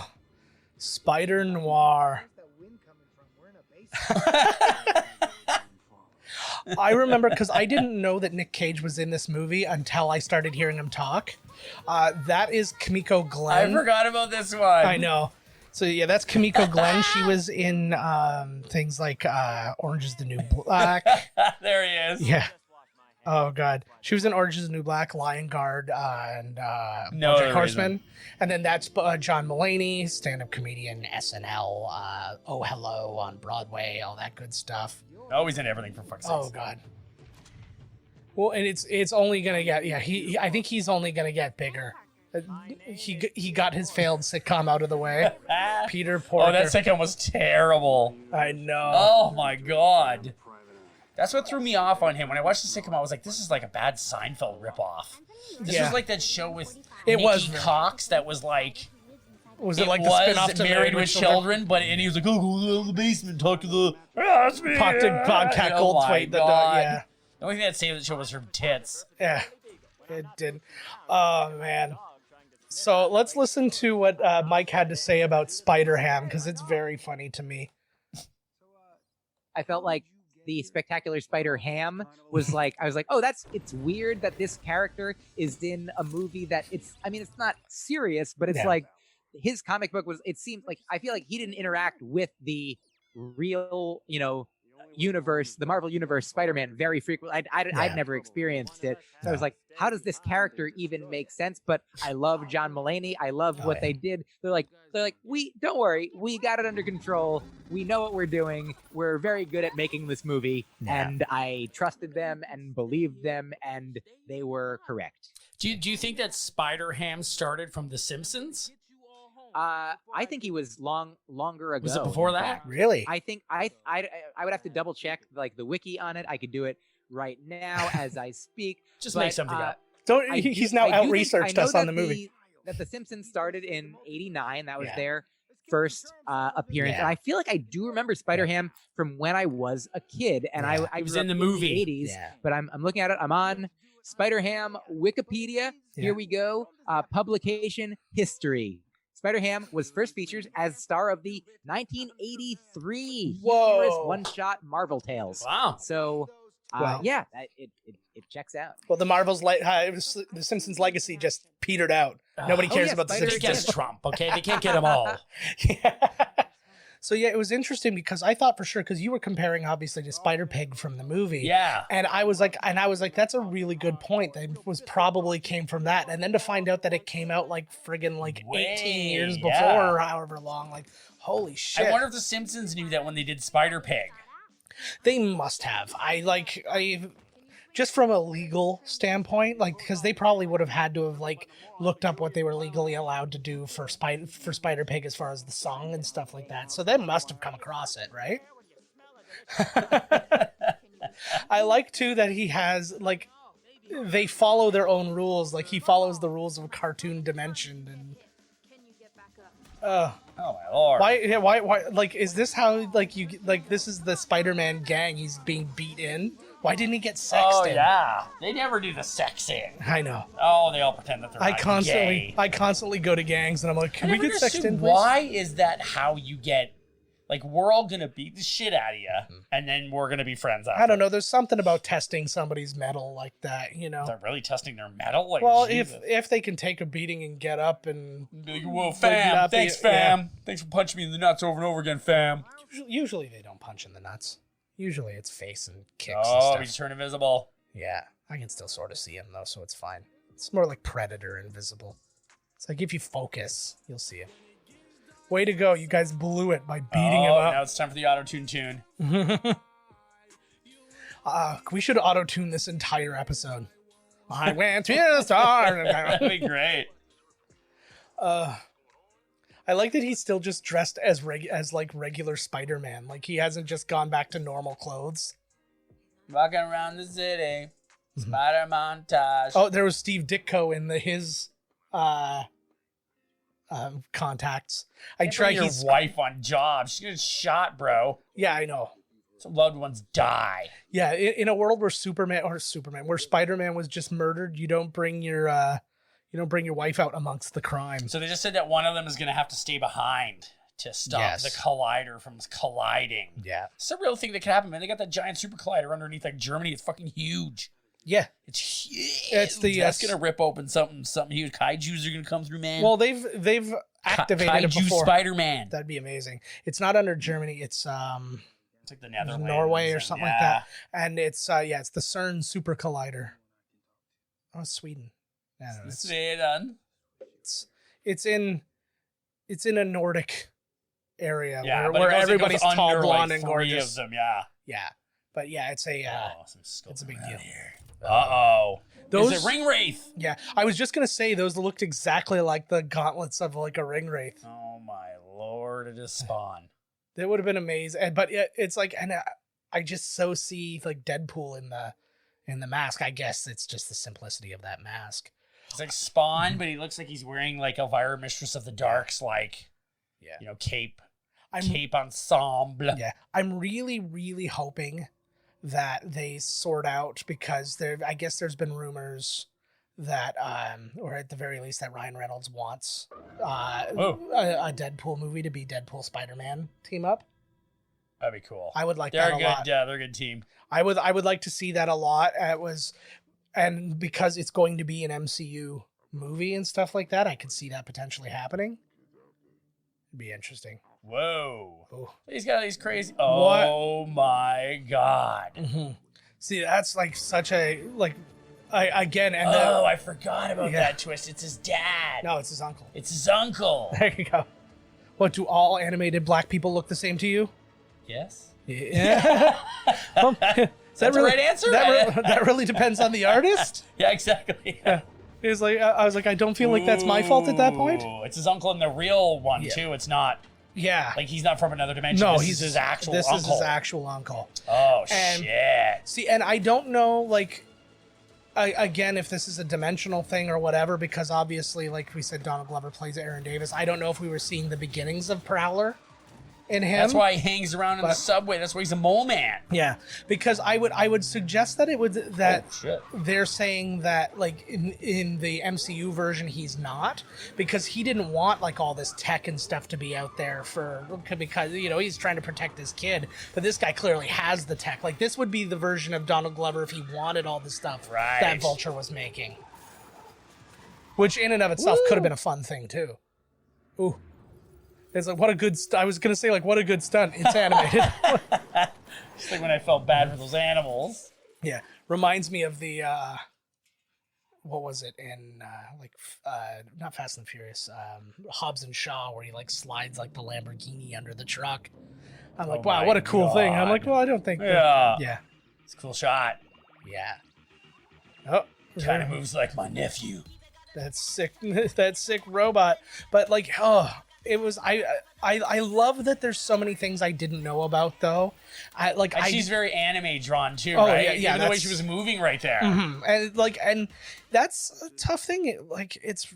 Spider Noir. I remember because I didn't know that Nick Cage was in this movie until I started hearing him talk. That is Kimiko Glenn. I forgot about this one. I know. So yeah, that's Kimiko Glenn. She was in things like Orange is the New Black. There he is. Yeah. Oh god, she was in Orange Is the New Black, Lion Guard, and No BoJack other Horseman, and then that's John Mulaney, stand-up comedian, SNL, Oh Hello on Broadway, all that good stuff. Always in everything for fuck's sake. Oh god. Well, and it's only gonna get I think he's only gonna get bigger. He got his failed sitcom out of the way. Peter Porker. Oh, that sitcom was terrible. I know. Oh my god. That's what threw me off on him. When I watched the sitcom, I was like, this is like a bad Seinfeld ripoff. This was like that show with Nicky Cox that was like... Was it like the spin-off to Married with Children? And he was like, oh, go to the basement, talk to the... That's me. Podcast Goldthwait. The only thing that saved the show was her tits. Yeah, it did. Oh, man. So let's listen to what Myq had to say about Spider-Ham, because it's very funny to me. I felt like the Spectacular Spider-Ham was like, I was like, oh, it's weird that this character is in a movie that it's not serious, but it's like his comic book was, it seems like, I feel like he didn't interact with the real, universe, the Marvel Universe Spider-Man very frequently. I'd never experienced it. So I was like, how does this character even make sense? But I love John Mulaney. I love what they did. They're like, we don't worry. We got it under control. We know what we're doing. We're very good at making this movie. Yeah. And I trusted them and believed them, and they were correct. Do you think that Spider-Ham started from The Simpsons? I think he was longer ago. Was it before that? Really? I think I would have to double check like the wiki on it. I could do it right now as I speak. Just make something up. He's now out researched us on the movie. That The Simpsons started in '89. That was their first appearance, and I feel like I do remember Spider-Ham from when I was a kid, and I was in the movie '80s. Yeah. But I'm looking at it. I'm on Spider-Ham Wikipedia. Here we go. Publication history. Spider-Ham was first featured as star of the 1983 humorous one-shot Marvel Tales. Wow. So, it checks out. Well, the Simpsons legacy just petered out. Nobody cares about the Simpsons. They get Trump, okay? They can't get them all. So yeah, it was interesting because I thought for sure, because you were comparing obviously to Spider-Pig from the movie. Yeah. And I was like, that's a really good point. That was probably came from that. And then to find out that it came out like friggin' like 18 years before or however long, like, holy shit. I wonder if the Simpsons knew that when they did Spider-Pig. They must have. I just from a legal standpoint, like, because they probably would have had to have like looked up what they were legally allowed to do for Spider-Pig as far as the song and stuff like that. So they must have come across it, right? I like too that he has like, they follow their own rules. Like he follows the rules of Cartoon Dimension and. Oh my lord! Why? Like, is this how this is the Spider-Man gang? He's being beat in. Why didn't he get sexed in? Oh yeah, they never do the sexing. I know. Oh, they all pretend that they're not gay. I constantly go to gangs and I'm like, can we get sexed in, please? Why is that how you get? Like, we're all gonna beat the shit out of you, and then we're gonna be friends after. I don't know. There's something about testing somebody's metal like that, They're really testing their metal. Like, well, Jesus. if they can take a beating and get up and. Well, fam, thanks, fam. Yeah. Thanks for punching me in the nuts over and over again, fam. Usually they don't punch in the nuts. Usually it's face and kicks. Oh, and stuff. He's turned invisible. Yeah, I can still sort of see him though, so it's fine. It's more like Predator invisible. It's like if you focus, you'll see him. Way to go. You guys blew it by beating him up. Now it's time for the auto-tune tune. We should auto-tune this entire episode. I went to the star. That'd be great. I like that he's still just dressed as regular Spider-Man. Like he hasn't just gone back to normal clothes. Walking around the city. Spider montage. Oh, there was Steve Ditko in his contacts. His wife on job. She gets shot, bro. Yeah, I know. Some loved ones die. Yeah, in a world where where Spider-Man was just murdered, you don't bring your wife out amongst the crime. So they just said that one of them is going to have to stay behind to stop the collider from colliding. Yeah, it's a real thing that could happen, man. They got that giant super collider underneath like Germany. It's fucking huge. Yeah, it's huge. That's gonna rip open something huge. Kaijus are gonna come through, man. Well, they've activated it before. Spider-Man. That'd be amazing. It's not under Germany. It's It's like the Netherlands, Norway or something like yeah. that. And it's it's the CERN Super Collider. Oh, it's Sweden. I don't know, Sweden. It's in a Nordic area Yeah, where everybody's tall, under, blonde, like, and 3 gorgeous. of them, yeah. Yeah, but yeah, it's a It's a big deal. Uh-oh. Those Is it Ring Wraith? Yeah, I was just gonna say those looked exactly like the gauntlets of like a ring wraith. Oh my lord, it is Spawn. That would have been amazing. But it's like, and I just so see like Deadpool in the mask. I guess it's just the simplicity of that mask. It's like Spawn, but he looks like he's wearing like Elvira, Mistress of the Dark's like, cape ensemble. Yeah, I'm really, really hoping that they sort out, because I guess there's been rumors that, or at the very least that Ryan Reynolds wants a Deadpool movie to be Deadpool Spider-Man team up. That'd be cool. I would like they're that a good, lot. Yeah, they're a good team. I would like to see that a lot. And because it's going to be an MCU movie and stuff like that, I could see that potentially happening. It'd be interesting. Whoa. Ooh. He's got these crazy... Oh my god. Mm-hmm. See, that's like such a... I forgot about that twist. It's his dad. No, it's his uncle. It's his uncle. There you go. What, do all animated black people look the same to you? Yes. Yeah. Is that the right answer? That really depends on the artist. Yeah, exactly. Yeah. It was like, I was like, I don't feel like that's my fault at that point. It's his uncle in the real one, too. It's not... Yeah. Like, he's not from another dimension. No, this is his actual uncle. This is his actual uncle. Oh, and, shit. See, and I don't know, like... again, if this is a dimensional thing or whatever, because obviously, like we said, Donald Glover plays Aaron Davis. I don't know if we were seeing the beginnings of Prowler in him. That's why he hangs around in the subway. That's why he's a mole man. Yeah, because I would suggest that they're saying that like in the MCU version he's not, because he didn't want like all this tech and stuff to be out there because he's trying to protect his kid, but this guy clearly has the tech. Like this would be the version of Donald Glover if he wanted all the stuff that Vulture was making, which in and of itself could have been a fun thing too. Ooh. It's like, what a good... I was going to say, like, what a good stunt. It's animated. Just like when I felt bad for those animals. Yeah. Reminds me of the... what was it? In, not Fast and Furious. Hobbs and Shaw, where he, like, slides, like, the Lamborghini under the truck. I'm like, wow, what a cool thing. I'm like, well, I don't think... Yeah. It's a cool shot. Yeah. Oh. Kind of moves like my nephew. That's sick. That sick robot. But, like, it was I love that there's so many things I didn't know about though. She's very anime drawn too, right? Yeah. Even the way she was moving right there. Mm-hmm. And that's a tough thing. Like it's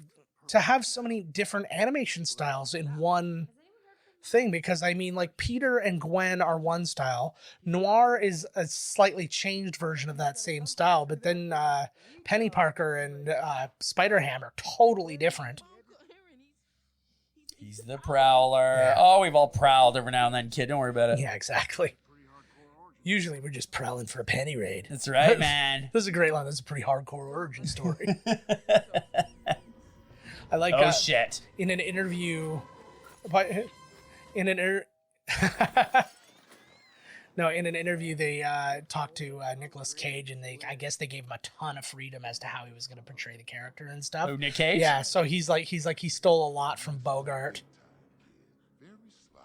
to have so many different animation styles in one thing, because I mean like Peter and Gwen are one style. Noir is a slightly changed version of that same style, but then Penny Parker and Spider-Ham are totally different. He's the Prowler. Yeah. Oh, we've all prowled every now and then, kid. Don't worry about it. Yeah, exactly. Usually we're just prowling for a penny raid. That's right, man. This is a great line. This is a pretty hardcore origin story. I like. Oh shit! In an interview, in an interview, they talked to Nicolas Cage, and I guess they gave him a ton of freedom as to how he was going to portray the character and stuff. Oh, Nick Cage? Yeah, so he stole a lot from Bogart.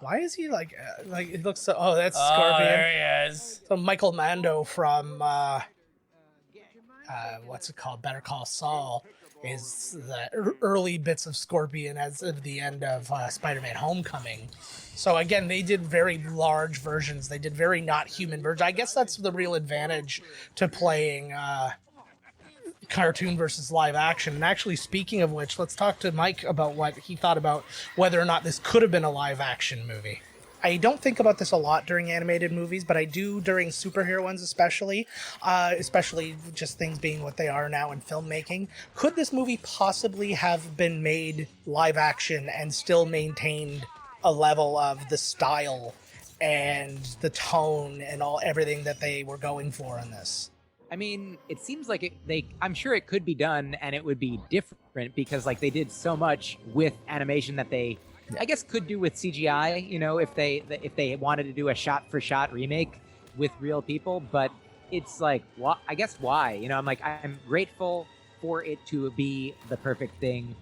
Why is he like it looks so? Oh, that's Scorpion. Oh, there he is. So Michael Mando from what's it called? Better Call Saul is the early bits of Scorpion as of the end of Spider-Man Homecoming. So again, they did very large versions. They did very not human versions. I guess that's the real advantage to playing cartoon versus live action. And actually, speaking of which, let's talk to Myq about what he thought about whether or not this could have been a live action movie. I don't think about this a lot during animated movies, but I do during superhero ones especially just things being what they are now in filmmaking. Could this movie possibly have been made live action and still maintained a level of the style and the tone and everything that they were going for in this? I mean, it seems like I'm sure it could be done and it would be different because like they did so much with animation that they I guess could do with CGI, you know, if they wanted to do a shot-for-shot remake with real people, but it's like, I guess why? You know, I'm grateful for it to be the perfect thing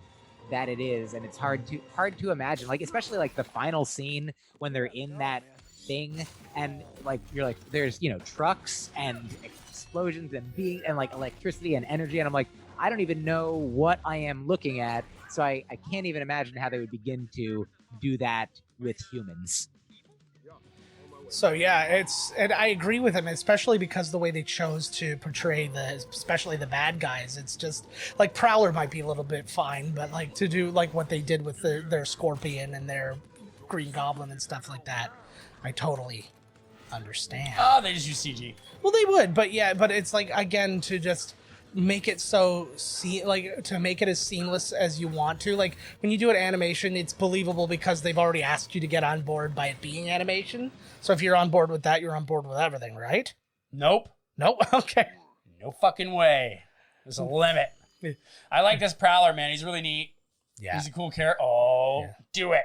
that it is, and it's hard to imagine, like, especially like the final scene when they're in that thing, and like you're like, there's, you know, trucks and explosions and like electricity and energy, and I'm like, I don't even know what I am looking at, so I can't even imagine how they would begin to do that with humans. So yeah, and I agree with him, especially because the way they chose to portray especially the bad guys. It's just like Prowler might be a little bit fine, but like to do like what they did with their Scorpion and their Green Goblin and stuff like that, I totally understand. Oh, they just use CG. Well, they would, but yeah, but it's like, again, to just make it so to make it as seamless as you want to. Like when you do an animation, it's believable because they've already asked you to get on board by it being animation. So if you're on board with that, you're on board with everything, right? Nope. Okay. No fucking way. There's a limit. I like this Prowler, man. He's really neat. Yeah. He's a cool character. Oh, Yeah. do it.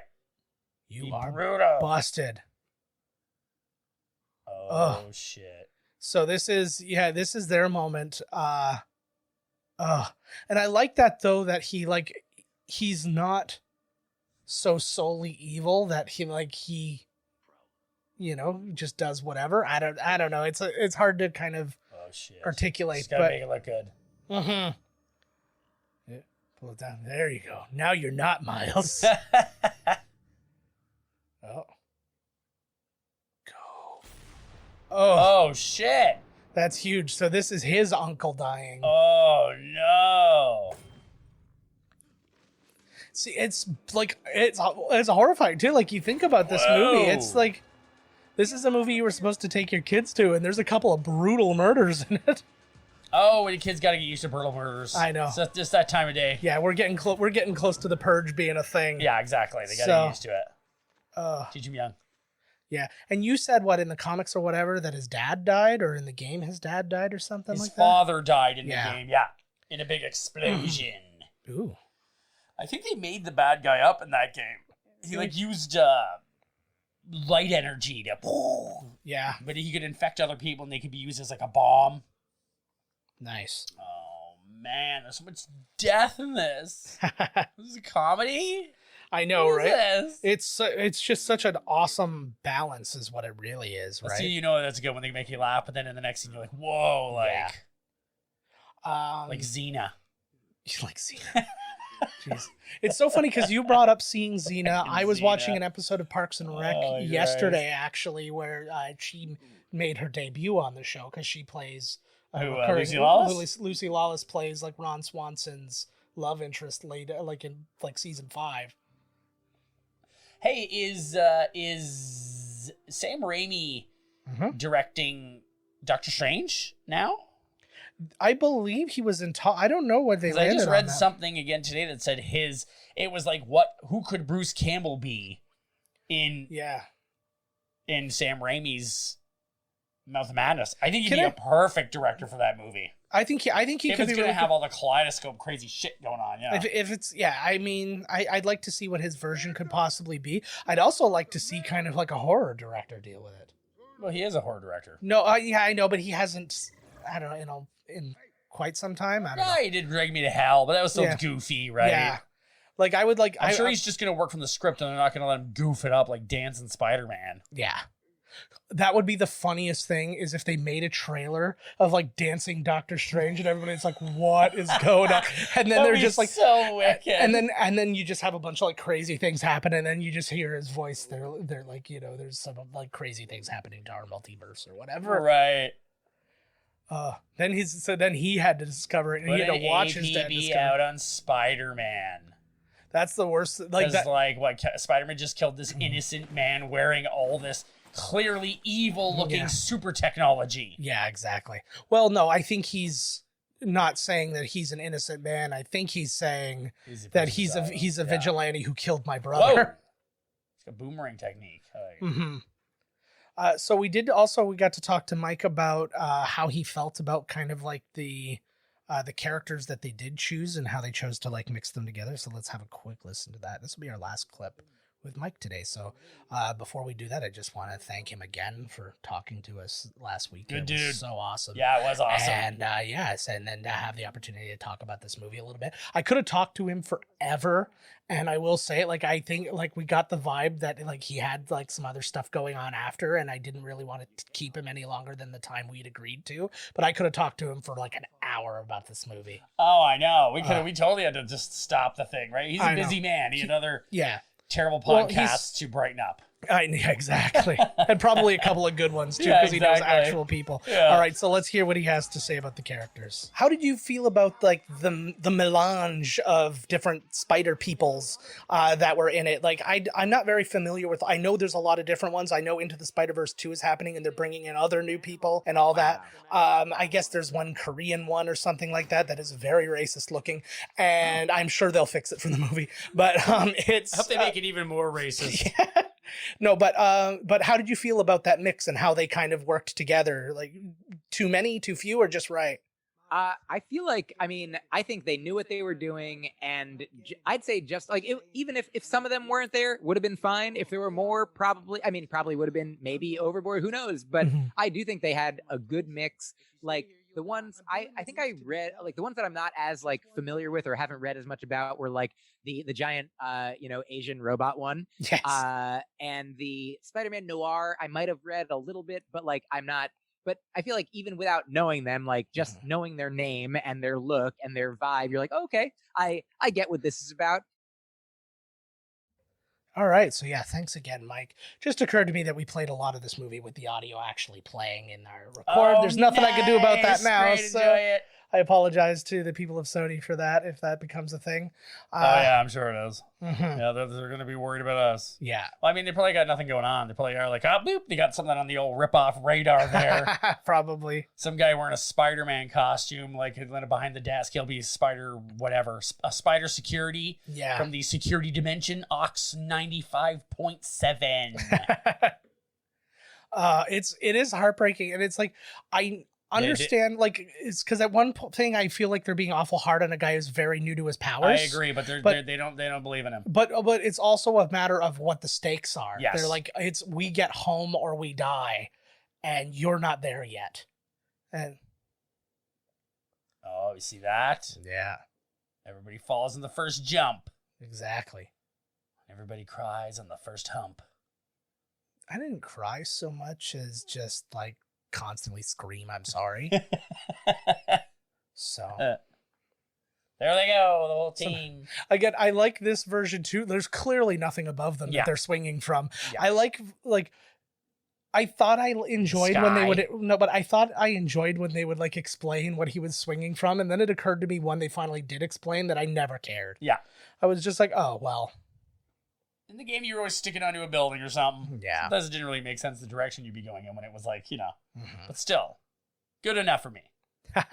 You Be are brutal. busted. Oh, shit. So this is their moment. And I like that, though, that he's not so solely evil that he you know, just does whatever. I don't know. It's hard to kind of articulate, Just gotta but make it look good. yeah, pull it down. There you go. Now you're not Miles. Oh. Go. Oh, shit. That's huge. So this is his uncle dying. Oh, no. See, it's like, it's horrifying too. Like, you think about this movie, it's like, this is a movie you were supposed to take your kids to, and there's a couple of brutal murders in it. Oh, and the kids got to get used to brutal murders. I know. It's just that time of day. Yeah, we're getting close to the Purge being a thing. Yeah, exactly. They got to get used to it. Teach them young. Yeah, and you said what, in the comics or whatever, that his dad died, or in the game his dad died or something His like that? His father died in the game, yeah. In a big explosion. Ooh. I think they made the bad guy up in that game. He used light energy to... Yeah. But he could infect other people and they could be used as like a bomb. Nice. Oh, man. There's so much death in this. This is a comedy? I know, what right? Is this? It's just such an awesome balance is what it really is, right? See, you know that's good when they make you laugh, but then in the next scene you're like, whoa, like... Yeah. Like Xena. You like Xena? Jeez. It's so funny because you brought up seeing Xena. I was watching an episode of Parks and Rec yesterday, actually, where she made her debut on the show because she plays Lucy Lawless? Lucy Lawless plays like Ron Swanson's love interest later, like in season 5. Hey, is Sam Raimi directing Doctor Strange now? I believe he was in talk. I don't know what they landed on. I just read something again today that said it was like, who could Bruce Campbell be in Sam Raimi's Mouth of Madness? I think he'd be a perfect director for that movie. I think he could be going to have all the kaleidoscope crazy shit going on, yeah. If it's, I mean, I'd like to see what his version could possibly be. I'd also like to see kind of like a horror director deal with it. Well, he is a horror director. No, I know, but he hasn't, I don't know, in quite some time. I don't know. He did Drag Me to Hell, but that was still goofy, right? Yeah. Like, I would like... I'm sure he's just going to work from the script and they're not going to let him goof it up like Dancing Spider-Man. Yeah. That would be the funniest thing, is if they made a trailer of like dancing Doctor Strange and everybody's like, what is going on? And then they're just like, so wicked. And then you just have a bunch of like crazy things happen, and then you just hear his voice. They're like, you know, there's some like crazy things happening to our multiverse or whatever. Right. Then he had to discover it, and he had to watch his dad discover out on Spider-Man. That's the worst. Like that, what Spider-Man just killed this innocent man wearing all this clearly evil-looking super technology. Yeah, exactly. Well, no, I think he's not saying that he's an innocent man. I think he's saying that he's a vigilante who killed my brother. Whoa. It's a boomerang technique. So we got to talk to Myq about how he felt about kind of like the characters that they did choose and how they chose to like mix them together. So let's have a quick listen to that. This will be our last clip Myq today. So before we do that, I just want to thank him again for talking to us last week. Good it dude. was so awesome. Yeah, it was awesome. And and then to have the opportunity to talk about this movie a little bit. I could have talked to him forever, and I will say, like, I think like we got the vibe that like he had like some other stuff going on after, and I didn't really want to keep him any longer than the time we'd agreed to. But I could have talked to him for like an hour about this movie. Oh, I know. We totally had to just stop the thing, right? He's a busy man. He had other terrible podcasts to brighten up. Yeah, exactly. And probably a couple of good ones, too, because he knows actual people. Yeah. All right, so let's hear what he has to say about the characters. How did you feel about, like, the melange of different spider peoples that were in it? Like, I'm not very familiar with... I know there's a lot of different ones. I know Into the Spider-Verse 2 is happening, and they're bringing in other new people and all that. I guess there's one Korean one or something like that is very racist looking, and I'm sure they'll fix it from the movie. But it's... I hope they make it even more racist. Yeah. No, but how did you feel about that mix and how they kind of worked together? Like, too many, too few, or just right? I feel like, I mean, I think they knew what they were doing, and I'd say just like, even if some of them weren't there, would have been fine. If there were more, probably would have been maybe overboard, who knows? But I do think they had a good mix. Like, the ones I think I read, like the ones that I'm not as like familiar with or haven't read as much about were like the giant, Asian robot one. Yes. And the Spider-Man Noir, I might have read a little bit, but like I'm not, but I feel like even without knowing them, like just knowing their name and their look and their vibe, you're like, okay, I get what this is about. All right, so yeah, thanks again, Myq. Just occurred to me that we played a lot of this movie with the audio actually playing in our record. There's nothing I can do about that now, so I apologize to the people of Sony for that if that becomes a thing. I'm sure it is. Yeah, they're going to be worried about us. Yeah. Well, I mean, they probably got nothing going on. They probably are like, boop, they got something on the old rip-off radar there. Probably. Some guy wearing a Spider-Man costume, like behind the desk, he'll be Spider whatever. A Spider security from the security dimension, Ox 95.7. It is heartbreaking, and it's like, I understand, like, it's because at one thing I feel like they're being awful hard on a guy who's very new to his powers. I agree, but they don't believe in him. But it's also a matter of what the stakes are. Yes. They're like, it's we get home or we die, and you're not there yet. And you see that? Yeah. Everybody falls in the first jump. Exactly. Everybody cries on the first hump. I didn't cry so much as just like constantly scream, I'm sorry. So there they go, the whole team. Again, I like this version too. There's clearly nothing above them that they're swinging from. Yeah. I like I thought I enjoyed when they would I thought I enjoyed when they would like explain what he was swinging from, and then it occurred to me when they finally did explain that I never cared. Yeah. I was just like, oh well. In the game, you were always sticking onto a building or something. Yeah. Sometimes it didn't really make sense the direction you'd be going in when it was like, But still, good enough for me. Yeah.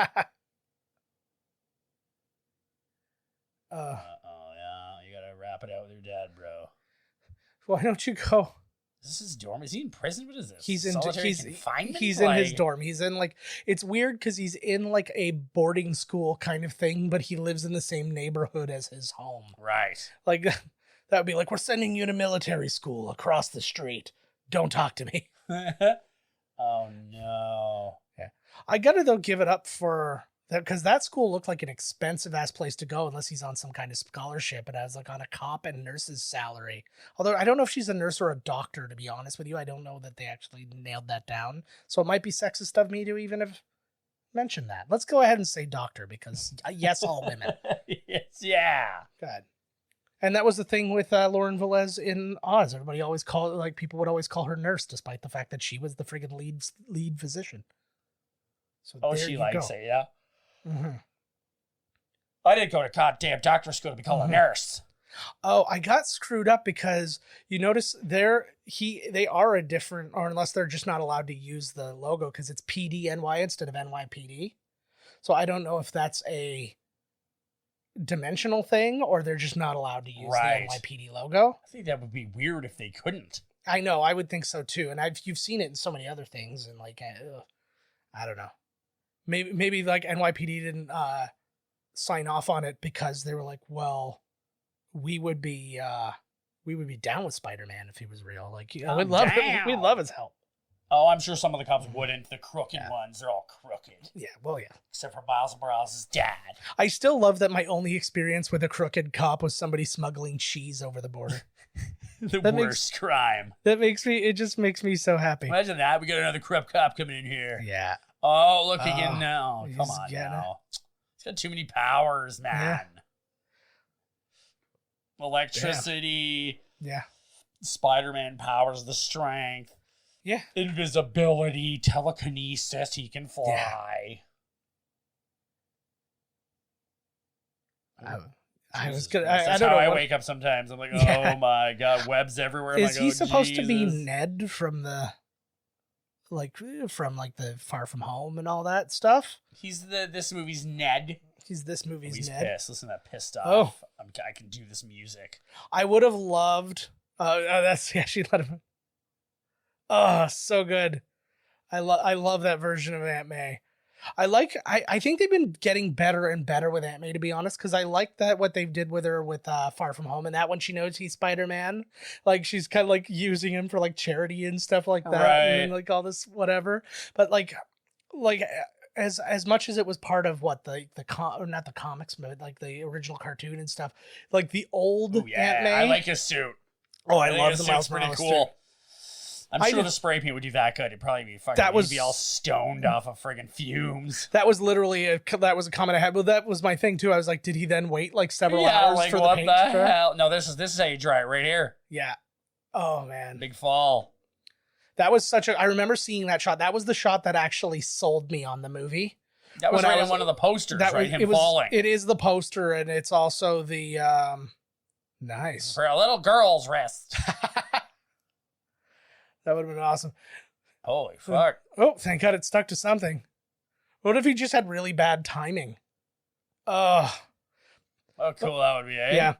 You gotta wrap it out with your dad, bro. Why don't you go? Is this his dorm? Is he in prison? What is this? He's in confinement? He's in his dorm. He's in like, it's weird because he's in like a boarding school kind of thing, but he lives in the same neighborhood as his home. Right. Like, that would be like, we're sending you to military school across the street. Don't talk to me. Oh, no. Yeah. I gotta, though, give it up for that, because that school looked like an expensive-ass place to go unless he's on some kind of scholarship, and I was like on a cop and nurse's salary. Although I don't know if she's a nurse or a doctor, to be honest with you. I don't know that they actually nailed that down. So it might be sexist of me to even have mentioned that. Let's go ahead and say doctor, because yes, all women. Yes, yeah. Good. And that was the thing with Lauren Velez in Oz. Everybody always people would always call her nurse, despite the fact that she was the friggin' lead physician. So she likes it, yeah? Mm-hmm. I didn't go to goddamn doctor school to become a nurse. Oh, I got screwed up because you notice they are a different, or unless they're just not allowed to use the logo because it's PDNY instead of NYPD. So I don't know if that's a dimensional thing or they're just not allowed to use the NYPD logo. I think that would be weird if they couldn't. I know, I would think so too. And you've seen it in so many other things, and like, I don't know. Maybe like NYPD didn't sign off on it because they were like, well, we would be we would be down with Spider-Man if he was real. Like, we'd I'm love down. we'd love his help. Oh, I'm sure some of the cops wouldn't. The crooked ones, they're all crooked. Yeah, well, yeah. Except for Miles Morales' dad. I still love that my only experience with a crooked cop was somebody smuggling cheese over the border. The That worst crime. It just makes me so happy. Imagine that. We got another corrupt cop coming in here. Yeah. Oh, look again now. he's Come on getting now. He's got too many powers, man. Electricity. Yeah. Spider-Man powers the strength. Yeah. Invisibility, telekinesis, he can fly. I was Jesus gonna. Christ. I That's don't how know. I what- wake up sometimes. I'm like, oh Yeah. my god, webs everywhere. I'm Is like, he oh, supposed to be Jesus. Ned from the Far From Home and all that stuff? He's this movie's Ned. He's this movie's He's Ned. pissed. Listen to that pissed off. Oh. I can do this music. I would have loved. She let him. Oh, so good. I love that version of Aunt May. I think they've been getting better and better with Aunt May, to be honest, because I like that what they did with her with Far From Home, and that when she knows he's Spider-Man, like she's kind of like using him for like charity and stuff like that, and like all this whatever. But like as much as it was part of what not the comics, but like the original cartoon and stuff, like the old Oh, yeah, Aunt May. I like his suit. Oh, I think love his the suit's Miles pretty Morales cool. suit. I'm I sure did- the spray paint would do that good. It'd probably be fucking. He'd be all stoned off of friggin' fumes. That was literally that was a comment I had. Well, that was my thing too. I was like, did he then wait like several Yeah, hours like for the what paint the to dry? hell? No, this is how you dry it right here. Yeah. Oh man, Big fall. that was such a. I remember seeing that shot. That was the shot that actually sold me on the movie. That was When I right was- in one of the posters, That right? was, Him it was, falling. It is the poster, and it's also the nice. For a little girl's wrist. That would have been awesome. Holy fuck. Oh, thank God it stuck to something. What if he just had really bad timing? How cool that would be, eh? Yeah.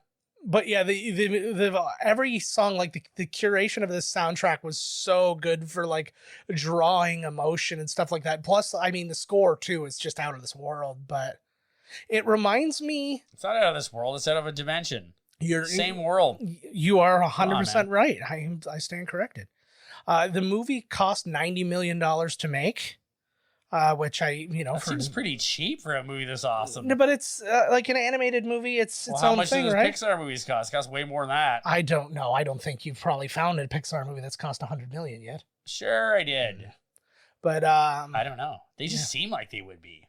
But yeah, the every song, like the curation of this soundtrack was so good for like drawing emotion and stuff like that. Plus, I mean, the score too is just out of this world. But it reminds me, It's not out of this world. It's out of a dimension. you're Same world. You are 100% man. right. I stand corrected. The movie cost $90 million to make, which That seems pretty cheap for a movie this awesome. No, but it's like an animated movie. It's Well, its how own much thing, do those right? Pixar movies cost? It costs way more than that. I don't know. I don't think you've probably found a Pixar movie that's cost $100 million yet. Sure, I did. But I don't know. They just seem like they would be.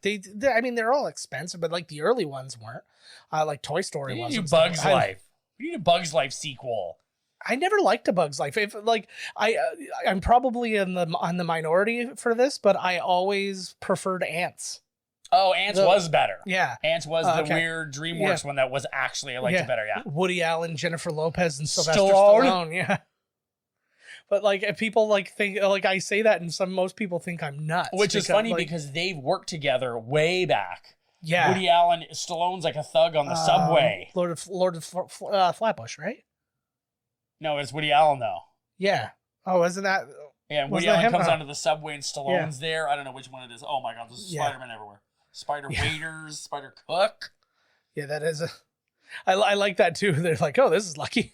I mean, they're all expensive, but like the early ones weren't. Like Toy Story We was. need a and stuff. Bug's Life. We need a Bug's Life sequel. I never liked A Bug's Life. If like I'm probably on the minority for this, but I always preferred Ants. Oh, Ants was better. Yeah. Ants was the okay. weird DreamWorks one that was actually, I liked it better, yeah. Woody Allen, Jennifer Lopez, and Sylvester Stallone. Stallone. Yeah. But like, if people like think like I say that, and most people think I'm nuts. Which is funny like, because they've worked together way back. yeah, Woody Allen, Stallone's like a thug on the subway. Lord of Flatbush, right? No, it's Woody Allen though. Yeah. Oh, isn't that? Yeah, and Woody Wasn't that Allen him? comes Oh. onto the subway and Stallone's there. I don't know which one it is. Oh my god, there's Yeah. Spider-Man everywhere. Spider Waiters, Spider Cook. Yeah, that is a. I like that too. They're like, oh, this is lucky.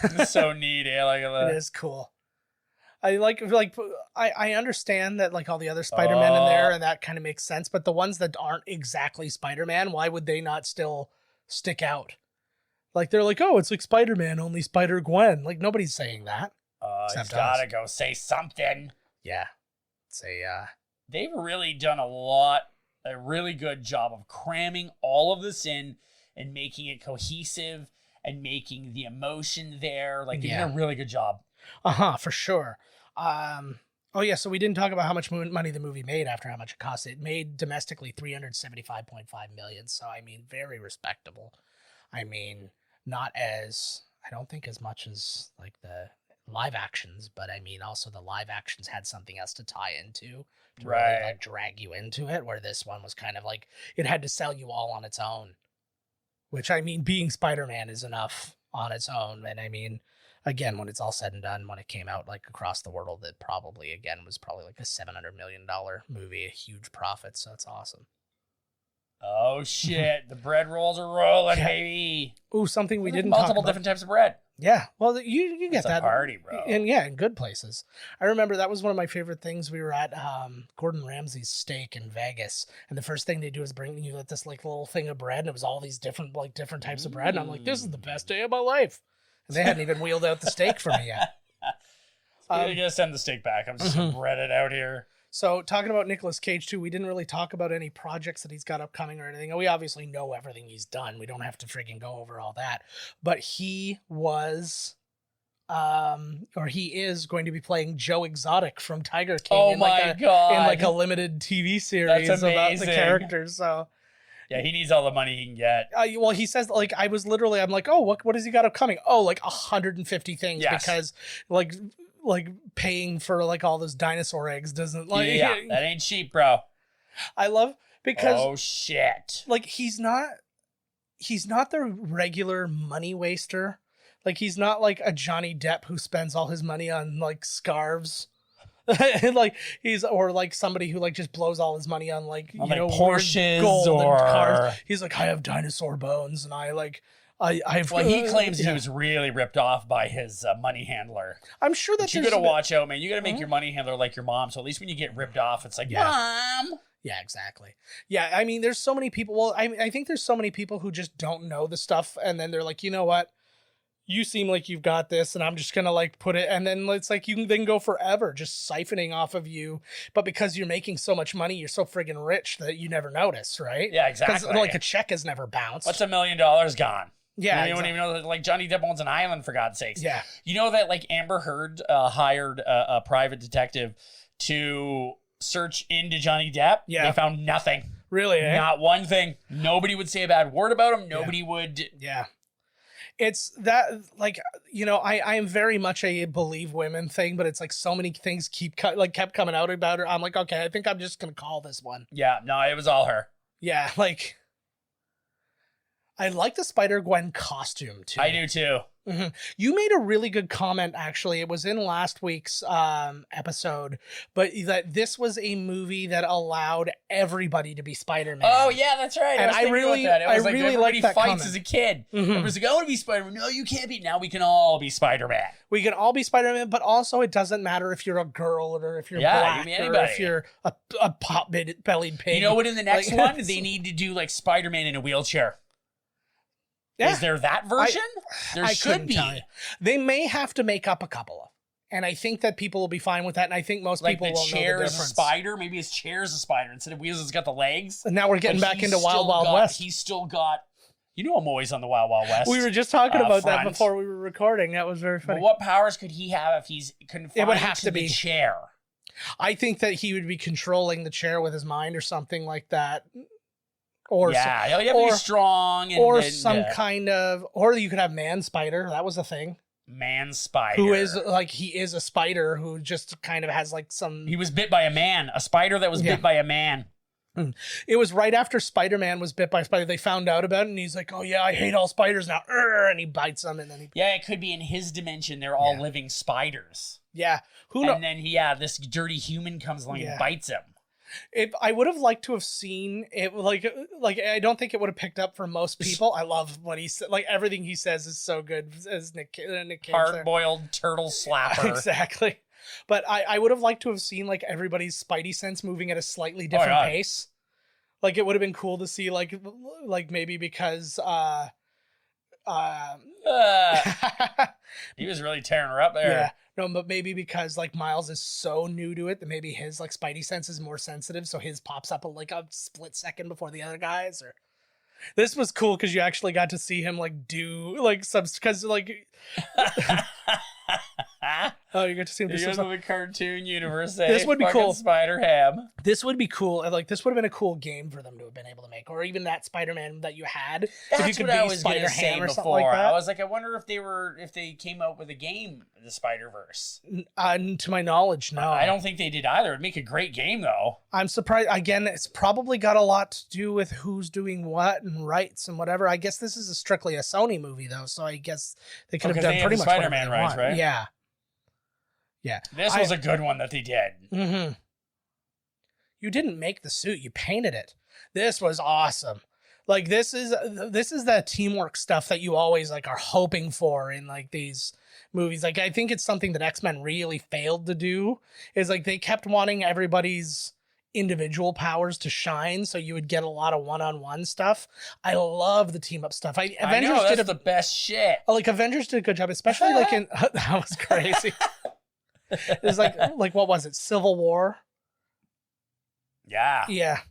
It's so neat. I like It that. is cool. I I understand that like all the other Spider-Man in there, and that kind of makes sense. But the ones that aren't exactly Spider-Man, why would they not still stick out? Like they're like, oh, it's like Spider-Man, only Spider-Gwen. Like nobody's saying that. He's Except gotta us. go say something. Yeah, it's a They've really done a really good job of cramming all of this in and making it cohesive and making the emotion there. Like they did a really good job. for sure. Oh yeah, so we didn't talk about how much money the movie made after how much it cost. It made domestically $375.5 million. So I mean, very respectable. I mean, not as I don't think as much as like the live actions, but I mean also the live actions had something else to tie into to really like drag you into it, where this one was kind of like it had to sell you all on its own. Which I mean, being Spider-Man is enough on its own. And I mean, again, when it's all said and done, when it came out like across the world, it probably again was probably like a $700 million movie, a huge profit. So it's awesome. Oh shit! The bread rolls are rolling, baby. Ooh, something we didn't multiple talk about. different types of bread. Yeah, well, you get It's that a party, bro. and yeah, in good places. I remember that was one of my favorite things. We were at Gordon Ramsay's steak in Vegas, and the first thing they do is bring you this like little thing of bread, and it was all these different types of bread, and I'm like, this is the best day of my life. And they hadn't even wheeled out the steak for me yet. I'm gonna send the steak back. I'm just gonna bread it out here. So talking about Nicolas Cage too, we didn't really talk about any projects that he's got upcoming or anything. We obviously know everything he's done. We don't have to freaking go over all that. But he was, or he is going to be playing Joe Exotic from Tiger King. Oh in my God. In like a limited TV series That's about the amazing. characters. So Yeah, he needs all the money he can get. well, he says like I'm like, oh, what has he got upcoming? Oh, like 150 things because like paying for like all those dinosaur eggs doesn't like that ain't cheap, bro. I love because oh shit, like he's not the regular money waster. Like he's not like a Johnny Depp who spends all his money on like scarves. And like he's or like somebody who like just blows all his money on like you know Porsches gold or and cars. He's like, I have dinosaur bones and I've well, he claims he was really ripped off by his money handler. I'm sure that you gotta watch out, man. You gotta make your money handler like your mom. So at least when you get ripped off, it's like, Mom. Yeah, exactly. Yeah, I mean, there's so many people. Well, I think there's so many people who just don't know the stuff, and then they're like, you know what? You seem like you've got this, and I'm just gonna like put it, and then it's like you can then go forever just siphoning off of you. But because you're making so much money, you're so friggin' rich that you never notice, right? Yeah, exactly. Like a check has never bounced. What's $1 million gone? Yeah, you don't even know that like Johnny Depp owns an island, for God's sakes. Yeah, you know that like Amber Heard hired a private detective to search into Johnny Depp. Yeah, they found nothing. Really, not one thing. Nobody would say a bad word about him. Nobody would. Yeah. It's that, like, you know, I am very much a believe women thing, but it's like so many things kept coming out about her. I'm like, okay, I think I'm just going to call this one. Yeah, no, it was all her. Yeah, like, I like the Spider-Gwen costume, too. I do, too. Mm-hmm. You made a really good comment, actually. It was in last week's episode, but that this was a movie that allowed everybody to be Spider-Man. Oh yeah, that's right. And I really like that fights comment. As a kid. Mm-hmm. It was like, I want to be Spider-Man. No, you can't be. Now we can all be Spider-Man. We can all be Spider-Man, but also it doesn't matter if you're a girl or if you're black or if you're a pot-bellied pig. You know what? In the next one, they need to do like Spider-Man in a wheelchair. Yeah. Is there that version? There should be. They may have to make up a couple of, and I think that people will be fine with that. And I think most people will know the difference. Like the chair is a spider. Maybe his chair is a spider instead of wheels. It's got the legs. And now we're getting back into Wild Wild West. He's still got. You know, I'm always on the Wild Wild West. We were just talking about that before we were recording. That was very funny. But what powers could he have if he's confined it would have to be the chair? I think that he would be controlling the chair with his mind or something like that. Or you have to be strong, or kind of, or you could have Man Spider. That was a thing. Man Spider, who is like he is a spider who just kind of has like some. He was bit by a man, a spider that was bit by a man. It was right after Spider-Man was bit by a spider. They found out about it, and he's like, "Oh yeah, I hate all spiders now," and he bites them, and then he. Yeah, it could be in his dimension. They're all living spiders. Yeah, who knows? And then this dirty human comes along and bites him. If I would have liked to have seen it, like I don't think it would have picked up for most people. I love what he said. Like everything he says is so good as Nick Cage. Hard-boiled turtle slapper. Exactly. But I would have liked to have seen like everybody's spidey sense moving at a slightly different pace. Like it would have been cool to see like maybe because he was really tearing her up there. Yeah. No, but maybe because like Miles is so new to it that maybe his like spidey sense is more sensitive, so his pops up like a split second before the other guys. Or this was cool because you actually got to see him like do like because like. Oh, you get to see him. He goes to the cartoon universe. This would be cool. Spider Ham. This would be cool. Like this would have been a cool game for them to have been able to make, or even that Spider-Man that you had. That's if you could what I was going to say before. Like I was like, I wonder if they came out with a game, the Spider-Verse. To my knowledge, no. I don't think they did either. It'd make a great game though. I'm surprised. Again, it's probably got a lot to do with who's doing what and rights and whatever. I guess this is strictly a Sony movie though, so I guess they could have done pretty much Spider-Man rights, right? Yeah. Yeah. This was a good one that they did. Mm-hmm. You didn't make the suit, you painted it. This was awesome. Like this is that teamwork stuff that you always like are hoping for in like these movies. Like I think it's something that X-Men really failed to do, is like they kept wanting everybody's individual powers to shine, so you would get a lot of one-on-one stuff. I love the team up stuff. Avengers know, that's the best shit. Like Avengers did a good job, especially like in that was crazy. It was like what was it? Civil War? Yeah. Yeah.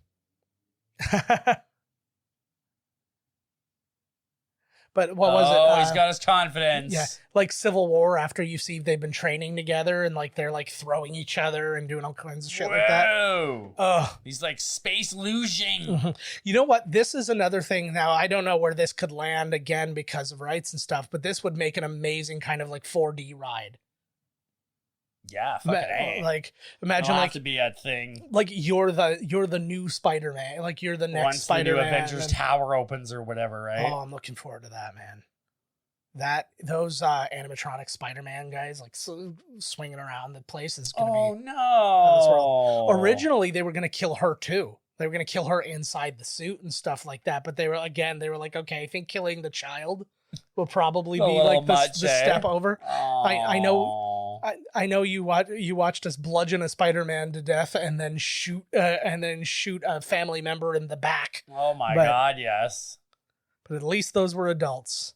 But what was it? Oh, he's got his confidence. Yeah, like Civil War, after you see they've been training together and like they're like throwing each other and doing all kinds of shit like that. Oh, he's like space losing. Mm-hmm. You know what? This is another thing. Now, I don't know where this could land again because of rights and stuff, but this would make an amazing kind of like 4D ride. Yeah, fucking A. Like imagine It'll like have to be a thing. Like you're the new Spider-Man. Like you're the next Once Spider-Man. the new Avengers Tower opens or whatever, right? Oh, I'm looking forward to that, man. Those animatronic Spider-Man guys like swinging around the place is gonna be. Oh no! Originally, they were gonna kill her too. They were gonna kill her inside the suit and stuff like that. But they were like, okay, I think killing the child will probably be like the step over. I know you watched us bludgeon a Spider-Man to death and then shoot a family member in the back. Oh my God, yes. But at least those were adults.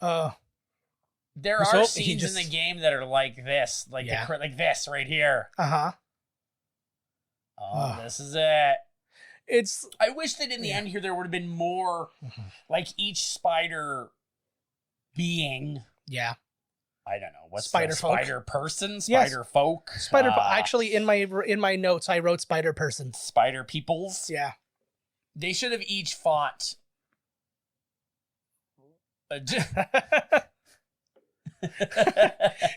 There are scenes in the game that are like this, like this right here. This is it. I wish that in the end here there would have been more, like each spider being. Yeah. I don't know. What's spider folk? Spider person? Spider folk? Actually, in my notes, I wrote spider person. Spider peoples? Yeah. They should have each fought.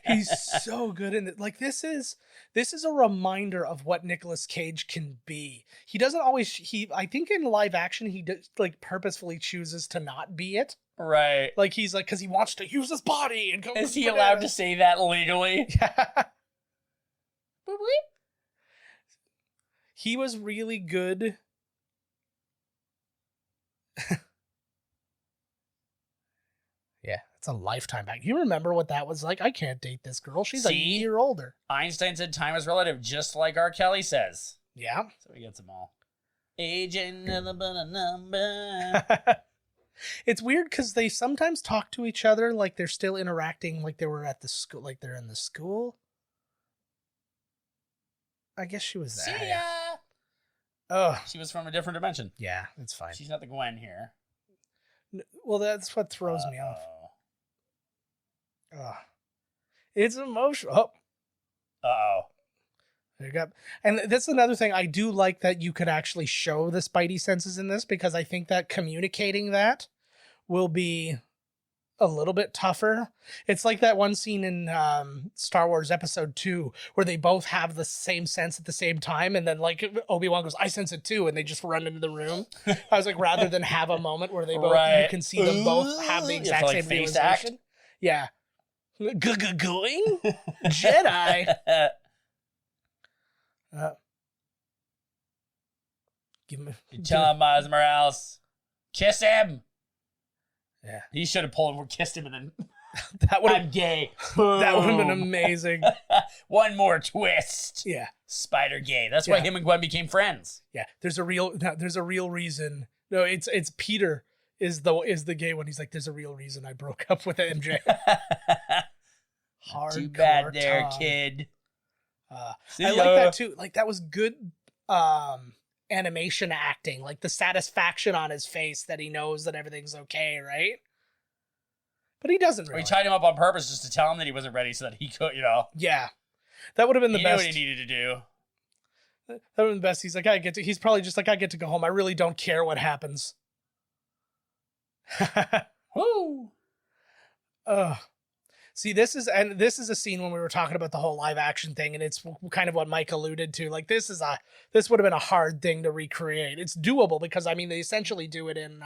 He's so good in it. Like this is a reminder of what Nicolas Cage can be. He doesn't always. I think in live action he does, like purposefully chooses to not be it. Right. Like he's like, because he wants to use his body and go. Is he allowed to say that legally? Yeah. He was really good. Yeah, it's a lifetime back. You remember what that was like? I can't date this girl. She's a year older. Einstein said time is relative, just like R. Kelly says. Yeah. So he gets them all. Age ain't nothing but a number. It's weird because they sometimes talk to each other like they're still interacting, like they were at the school, like they're in the school. I guess she was there. See ya! Oh. She was from a different dimension. Yeah, it's fine. She's not the Gwen here. Well, that's what throws me off. It's emotional. Oh. Uh-oh. There you go. And that's another thing. I do like that you could actually show the Spidey senses in this, because I think that communicating that will be a little bit tougher. It's like that one scene in Star Wars Episode 2 where they both have the same sense at the same time, and then like Obi-Wan goes, I sense it too, and they just run into the room. I was like, rather than have a moment where they both, you can see them both have the exact same realization. Yeah. Going? Jedi. Give him Tell him, Miles Morales. Kiss him. Yeah. He should have pulled him or kissed him and then that would I'm gay. That would have been amazing. One more twist. Yeah. Spider gay. That's why him and Gwen became friends. Yeah. There's a real reason. No, it's Peter is the gay one. He's like, there's a real reason I broke up with MJ. Hard. Too bad there, kid. I like that too. Like that was good animation acting. Like the satisfaction on his face that he knows that everything's okay, right? But he doesn't really. He tied him up on purpose just to tell him that he wasn't ready so that he could, Yeah. That would have been the best. He knew what he needed to do. That would have been the best. He's like, he's probably just like, I get to go home. I really don't care what happens. Woo! See, this is a scene when we were talking about the whole live action thing, and it's kind of what Mike alluded to. Like this would have been a hard thing to recreate. It's doable because I mean they essentially do it in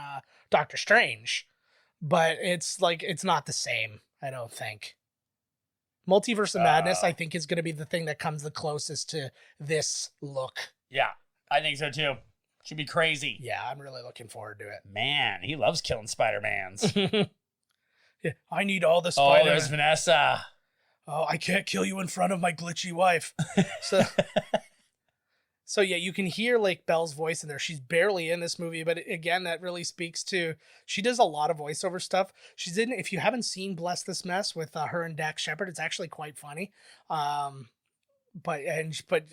Doctor Strange, but it's like it's not the same. I don't think. Multiverse of Madness, I think, is going to be the thing that comes the closest to this look. Yeah, I think so too. Should be crazy. Yeah, I'm really looking forward to it. Man, he loves killing Spider-Mans. Yeah, I need all the Spider-Man. Oh, there's Vanessa. Oh, I can't kill you in front of my glitchy wife. So yeah, you can hear Lake Bell's voice in there. She's barely in this movie, but again, that really speaks to, she does a lot of voiceover stuff. She's in, if you haven't seen Bless This Mess with her and Dax Shepard, it's actually quite funny. But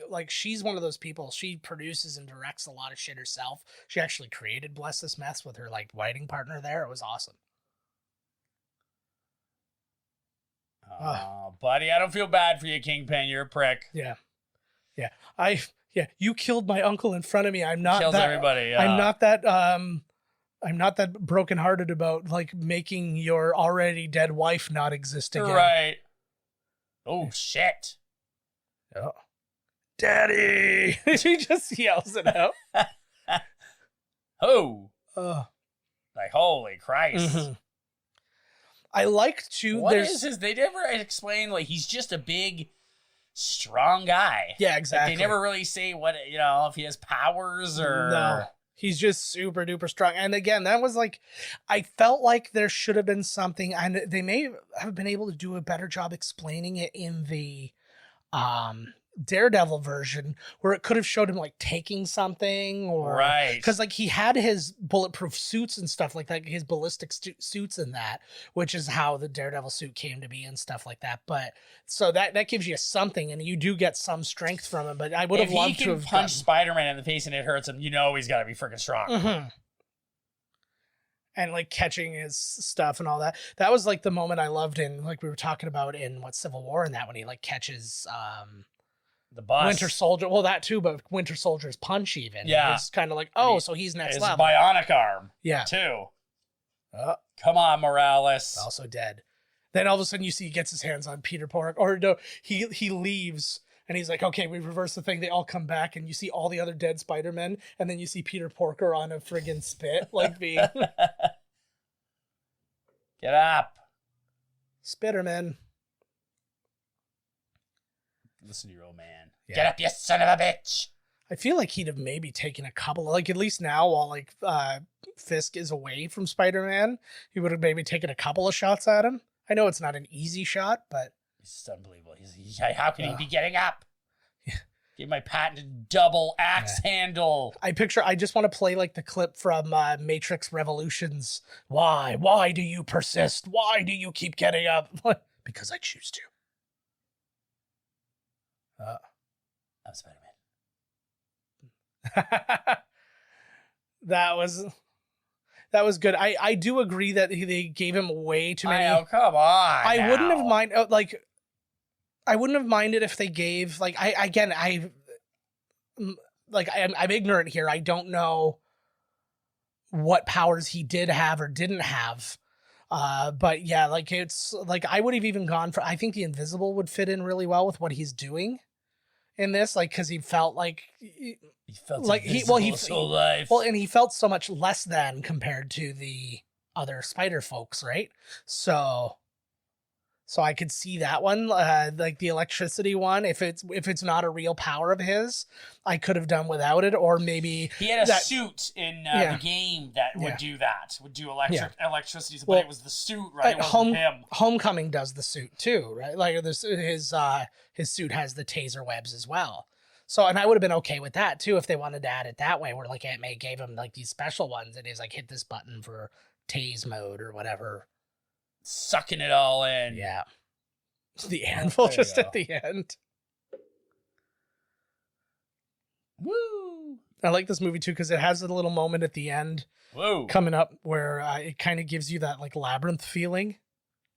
like, she's one of those people, she produces and directs a lot of shit herself. She actually created Bless This Mess with her like writing partner there. It was awesome. Oh, buddy, I don't feel bad for you, Kingpin. You're a prick. Yeah. Yeah, you killed my uncle in front of me. I'm not Kills that, everybody. Yeah. I'm not that brokenhearted about like making your already dead wife not exist again. Right. Oh shit. Oh. Daddy. She just yells it out. Oh. Like, holy Christ. Mm-hmm. I like to. What is his? They never explain. Like, he's just a big, strong guy. Yeah, exactly. Like, they never really say what, if he has powers or. No. He's just super duper strong. And again, that was like, I felt like there should have been something, and they may have been able to do a better job explaining it in the Daredevil version, where it could have showed him like taking something, or right, because like he had his bulletproof suits and stuff like that, his ballistic suits in that, which is how the Daredevil suit came to be and stuff like that. But so that gives you something, and you do get some strength from him. But I would have loved to have punched Spider-Man in the face and it hurts him. He's got to be freaking strong. Mm-hmm. And like catching his stuff and all that. That was like the moment I loved in, like we were talking about in Civil War, and that when he like catches the bus. Winter Soldier. Well, that too, but Winter Soldier's punch even. Yeah. It's kind of like, so he's next his level. Bionic arm. Yeah. Too. Come on, Morales. Also dead. Then all of a sudden you see he gets his hands on Peter Pork. Or no, he leaves and he's like, okay, we reverse the thing. They all come back and you see all the other dead Spider-Men. And then you see Peter Porker on a friggin' spit. Like being... Get up. Spiderman. Listen to your old man. Yeah. Get up, you son of a bitch. I feel like he'd have maybe taken a couple, like at least now while like Fisk is away from Spider-Man, he would have maybe taken a couple of shots at him. I know it's not an easy shot, but it's unbelievable. How can he be getting up? Yeah. Give my patented double axe handle. I just want to play like the clip from Matrix Revolutions. Why do you persist? Why do you keep getting up? Because I choose to. I'm Spider-Man. That was good. I do agree that they gave him way too many. Oh, come on. I wouldn't have minded I wouldn't have minded if they gave I'm ignorant here. I don't know what powers he did have or didn't have. But yeah, like it's like I would have even gone for, I think the invisible would fit in really well with what he's doing in this, like, because he felt like he felt like his whole life. Well, and he felt so much less than compared to the other Spider folks, right? So I could see that one, like the electricity one. If it's not a real power of his, I could have done without it, or maybe he had a suit in the game that would do that, would do electricity. But it was the suit, right? It wasn't him. Homecoming does the suit too, right? Like his suit has the taser webs as well. So, and I would have been okay with that too if they wanted to add it that way, where like Aunt May gave him like these special ones, and he's like, hit this button for tase mode or whatever. Sucking it all in. Yeah. The anvil just at the end. Woo! I like this movie too because it has a little moment at the end coming up where it kind of gives you that like labyrinth feeling.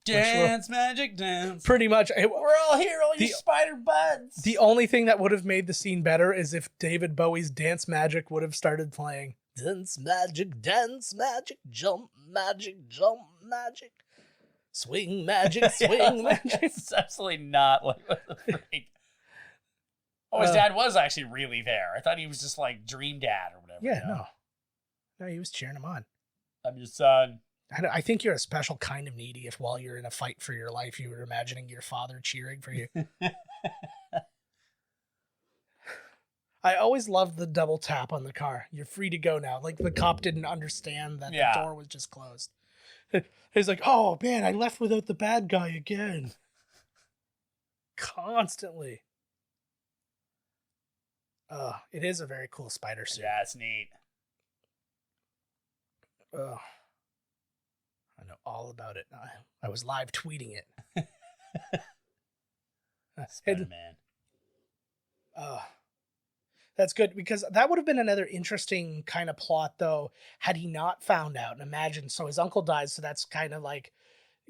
Dance, magic dance. Pretty much. We're all here, all you spider buds. The only thing that would have made the scene better is if David Bowie's Dance Magic would have started playing. Dance magic, jump magic, swing magic, swing magic. It's absolutely not like what the freak. Oh, his dad was actually really there. I thought he was just like Dream Dad or whatever. Yeah, no, he was cheering him on. I'm your son. I think you're a special kind of needy if while you're in a fight for your life, you were imagining your father cheering for you. I always loved the double tap on the car. You're free to go now. Like the cop didn't understand that the door was just closed. He's like, oh man, I left without the bad guy again. Constantly. It is a very cool spider suit. Yeah, it's neat. I know all about it. I was live tweeting it. Spider-Man. That's good, because that would have been another interesting kind of plot, though, had he not found out. And imagine, so his uncle dies, so that's kind of like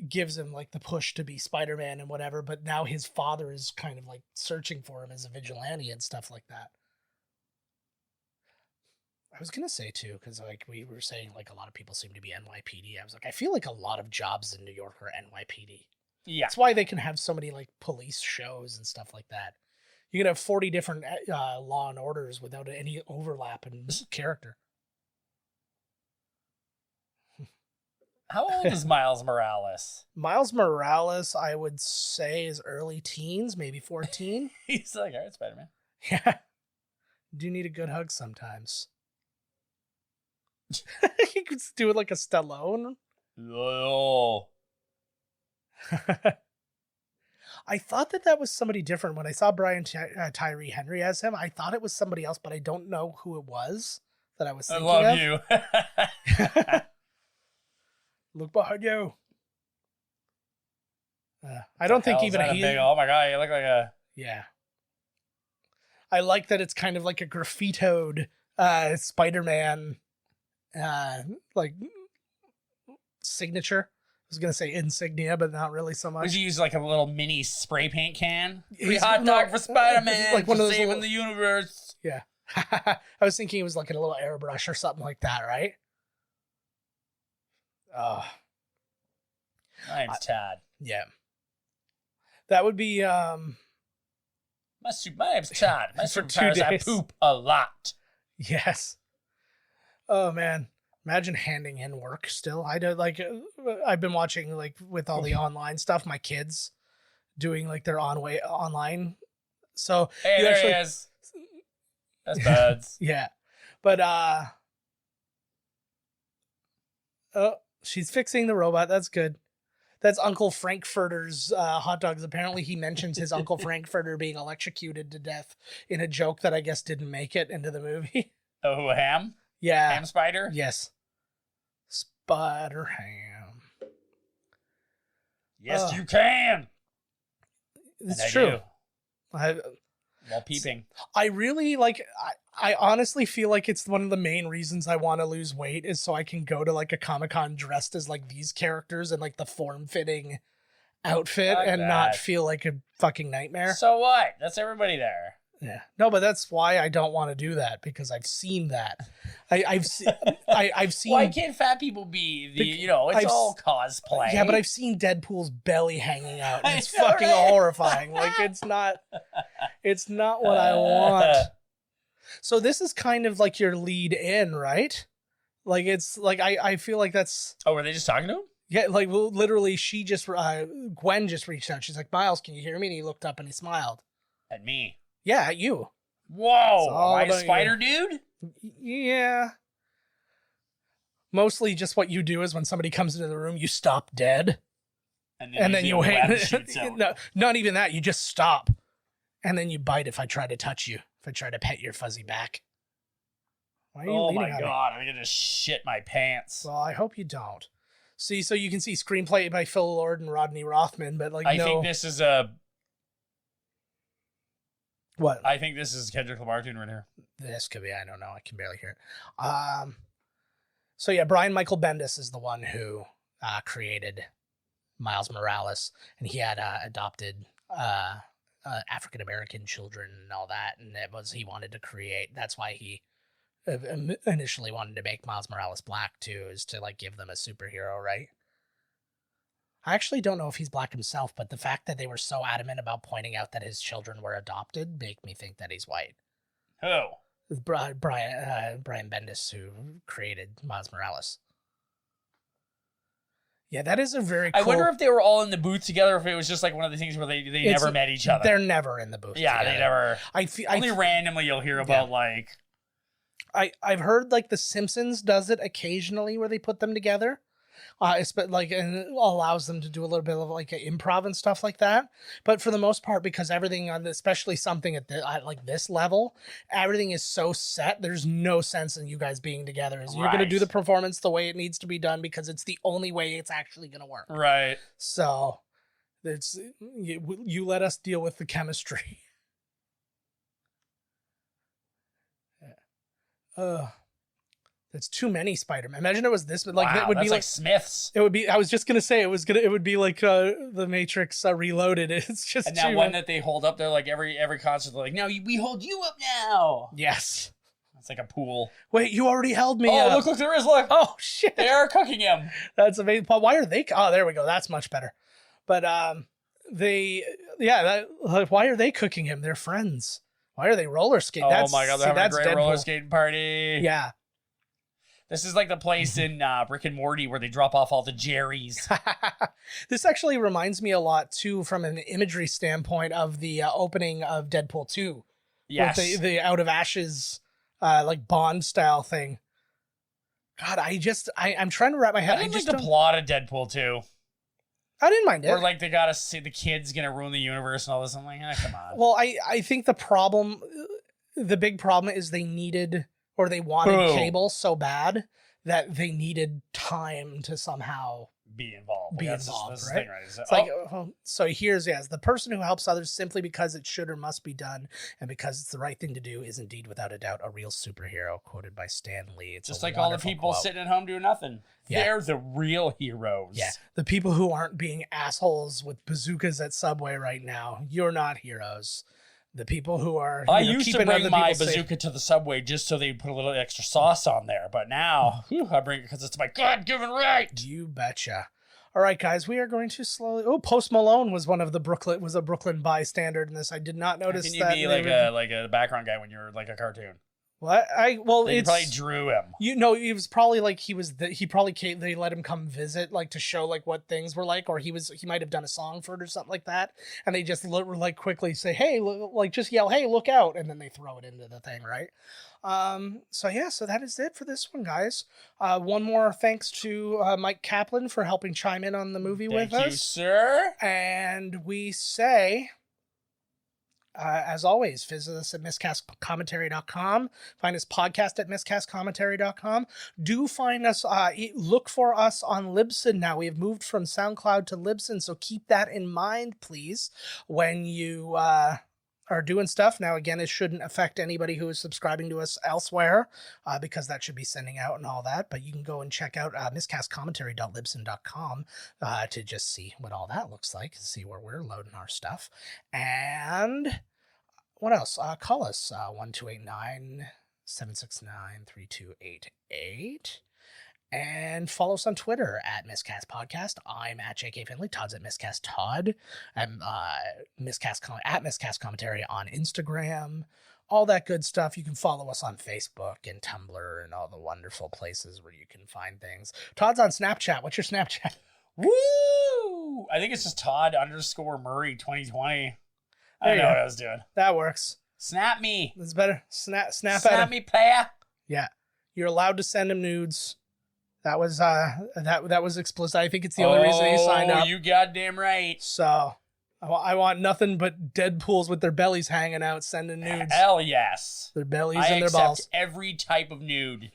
gives him like the push to be Spider-Man and whatever, but now his father is kind of like searching for him as a vigilante and stuff like that. I was going to say, too, because like we were saying, like a lot of people seem to be NYPD. I was like, I feel like a lot of jobs in New York are NYPD. Yeah. That's why they can have so many like police shows and stuff like that. You can have 40 different Law and Orders without any overlap in character. How old is Miles Morales? Miles Morales, I would say, is early teens, maybe 14. He's like, all right, Spider-Man. Yeah. Do need a good hug sometimes. He could do it like a Stallone. Oh. I thought that was somebody different. When I saw Brian Tyree Henry as him, I thought it was somebody else, but I don't know who it was that I was thinking of. I love you. Look behind you. I don't think even he... Oh my god, you look like a... Yeah. I like that it's kind of like a graffitoed Spider-Man like signature. I was going to say insignia, but not really so much. Would you use like a little mini spray paint can? He's hot dog for Spider-Man, like one of those saving little... the universe. Yeah. I was thinking it was like a little airbrush or something like that, right? My name's Tad. Yeah. That would be... My name's Tad. My For 2 superpowers, I days. poop a lot. Yes. Oh, man. Imagine handing in work still. I do, like, I've been watching, like, with all the online stuff, my kids doing, like, their online. So, Hey, there he is. That's buds. Yeah. But, oh, she's fixing the robot. That's good. That's Uncle Frankfurter's hot dogs. Apparently, he mentions his Uncle Frankfurter being electrocuted to death in a joke that I guess didn't make it into the movie. Oh, ham? Yeah. Ham spider? Yes. Spider ham. Yes, you can. It's true. While peeping. I really like... I honestly feel like it's one of the main reasons I want to lose weight is so I can go to like a Comic-Con dressed as like these characters and like the form-fitting outfit Like and that. not feel like a fucking nightmare. So what? That's everybody there. Yeah. No, but that's why I don't want to do that, because I've seen that. I've seen Why can't fat people be the, it's all cosplay. Yeah, but I've seen Deadpool's belly hanging out and I it's know, fucking right? horrifying. Like it's not what I want. So this is kind of like your lead in, right? Like it's like I feel like that's... Oh, were they just talking to him? Yeah, like well, literally she just Gwen just reached out. She's like, "Miles, can you hear me?" And he looked up and he smiled. At me. Yeah, at you. Whoa, all am I a about spider dude? Yeah. Mostly just what you do is when somebody comes into the room, you stop dead. And then you hang. No, not even that. You just stop. And then you bite if I try to touch you. If I try to pet your fuzzy back. Why are you Oh leaning my on me? god, I'm gonna shit my pants. Well, I hope you don't. See, so you can see screenplay by Phil Lord and Rodney Rothman, but like I no... think this is a... What? I think this is Kendrick Lamar doing right here. This could be, I don't know, I can barely hear it. So yeah, Brian Michael Bendis is the one who created Miles Morales, and he had adopted African-American children and all that, and it was he wanted to create, that's why he initially wanted to make Miles Morales black too, is to like give them a superhero, right? I actually don't know if he's black himself, but the fact that they were so adamant about pointing out that his children were adopted make me think that he's white. Who? Brian Bendis, who created Miles Morales. Yeah, that is a very cool... I wonder if they were all in the booth together, or if it was just like one of the things where they never met each other. They're never in the booth together. They never... Only randomly you'll hear about, like... I've heard, like, The Simpsons does it occasionally where they put them together. And it allows them to do a little bit of, like, improv and stuff like that. But for the most part, because everything, especially something at this level, everything is so set, there's no sense in you guys being together. You're going to do the performance the way it needs to be done because it's the only way it's actually going to work. Right. So, you let us deal with the chemistry. That's too many Spider-Man. Imagine it was this, but like that would be like Smiths. It would be. I was just gonna say it would be like the Matrix Reloaded. It's just and that one that they hold up there, like every concert, they're like, "No, we hold you up now." Yes, it's like a pool. Wait, you already held me. Oh, look, there is. Look. Oh shit, they are cooking him. That's amazing. But why are they? Oh, there we go. That's much better. But why are they cooking him? They're friends. Why are they roller skating? Oh my god, they're having a great roller skating party. Yeah. This is like the place in Rick and Morty where they drop off all the Jerrys. This actually reminds me a lot, too, from an imagery standpoint of the opening of Deadpool 2. Yes. With the Out of Ashes, like Bond-style thing. God, I'm trying to wrap my head. I didn't like the plot of Deadpool 2. I didn't mind it. Where, like, they gotta say the kid's gonna ruin the universe and all this. I'm like, come on. Well, I think the big problem is they needed... Or they wanted Cable so bad that they needed time to somehow be involved. That's right? The thing, right? So here's the person who helps others simply because it should or must be done, and because it's the right thing to do, is indeed without a doubt a real superhero. Quoted by Stan Lee. It's just like all the people sitting at home doing nothing. Yeah. They're the real heroes. Yeah, the people who aren't being assholes with bazookas at Subway right now. You're not heroes. The people who are I used to bring my bazooka to the Subway just so they'd put a little extra sauce on there, but now I bring it because it's my God-given right. You betcha. All right, guys, we are going to slowly. Oh, Post Malone was a Brooklyn bystander in this. I did not notice that. Can you be like a background guy when you're like a cartoon? What? They probably drew him. It was probably like they let him come visit, like to show like what things were like, or he might have done a song for it or something like that, and they just like quickly say, "Hey," like just yell, "Hey, look out," and then they throw it into the thing, right? So that is it for this one, guys. One more thanks to Myq Kaplan for helping chime in on the movie with us. Thank you, sir. And we say. As always, visit us at miscastcommentary.com. Find us podcast at miscastcommentary.com. Do find us, look for us on Libsyn now. We have moved from SoundCloud to Libsyn, so keep that in mind, please, when you are doing stuff. Now, again, it shouldn't affect anybody who is subscribing to us elsewhere, because that should be sending out and all that. But you can go and check out miscastcommentary.libsyn.com to just see what all that looks like, see where we're loading our stuff. And what else? Call us 1289-769-3288. And follow us on Twitter at Miscast Podcast. I'm at JK Finley. Todd's at Miscast Todd. I'm at Miscast Commentary on Instagram. All that good stuff. You can follow us on Facebook and Tumblr and all the wonderful places where you can find things. Todd's on Snapchat. What's your Snapchat? Woo! I think it's just Todd_Murray 2020. I don't know what I was doing. That works. Snap me. That's better. Snap Snap me, player. Yeah. You're allowed to send him nudes. That was that was explicit. I think it's the only reason he signed up. Oh, you goddamn right. So, I want nothing but Deadpools with their bellies hanging out sending nudes. Hell yes. Their bellies and their balls. I accept every type of nude.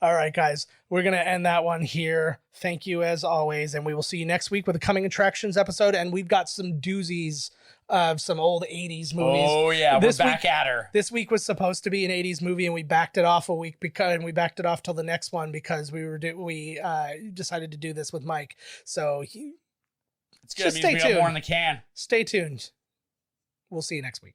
All right, guys. We're going to end that one here. Thank you as always, and we will see you next week with a Coming Attractions episode, and we've got some doozies of some old 80s movies. Oh, yeah. We're back at her. This week was supposed to be an 80s movie, and we backed it off a week and we backed it off till the next one because we decided to do this with Mike. So it's good. It means we got more in the can. Stay tuned. We'll see you next week.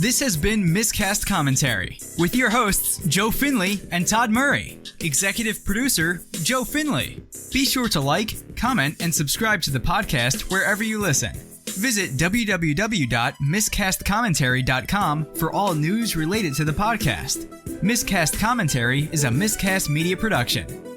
This has been Miscast Commentary with your hosts, Joe Finley and Todd Murray. Executive producer, Joe Finley. Be sure to like, comment, and subscribe to the podcast wherever you listen. Visit www.miscastcommentary.com for all news related to the podcast. Miscast Commentary is a Miscast Media production.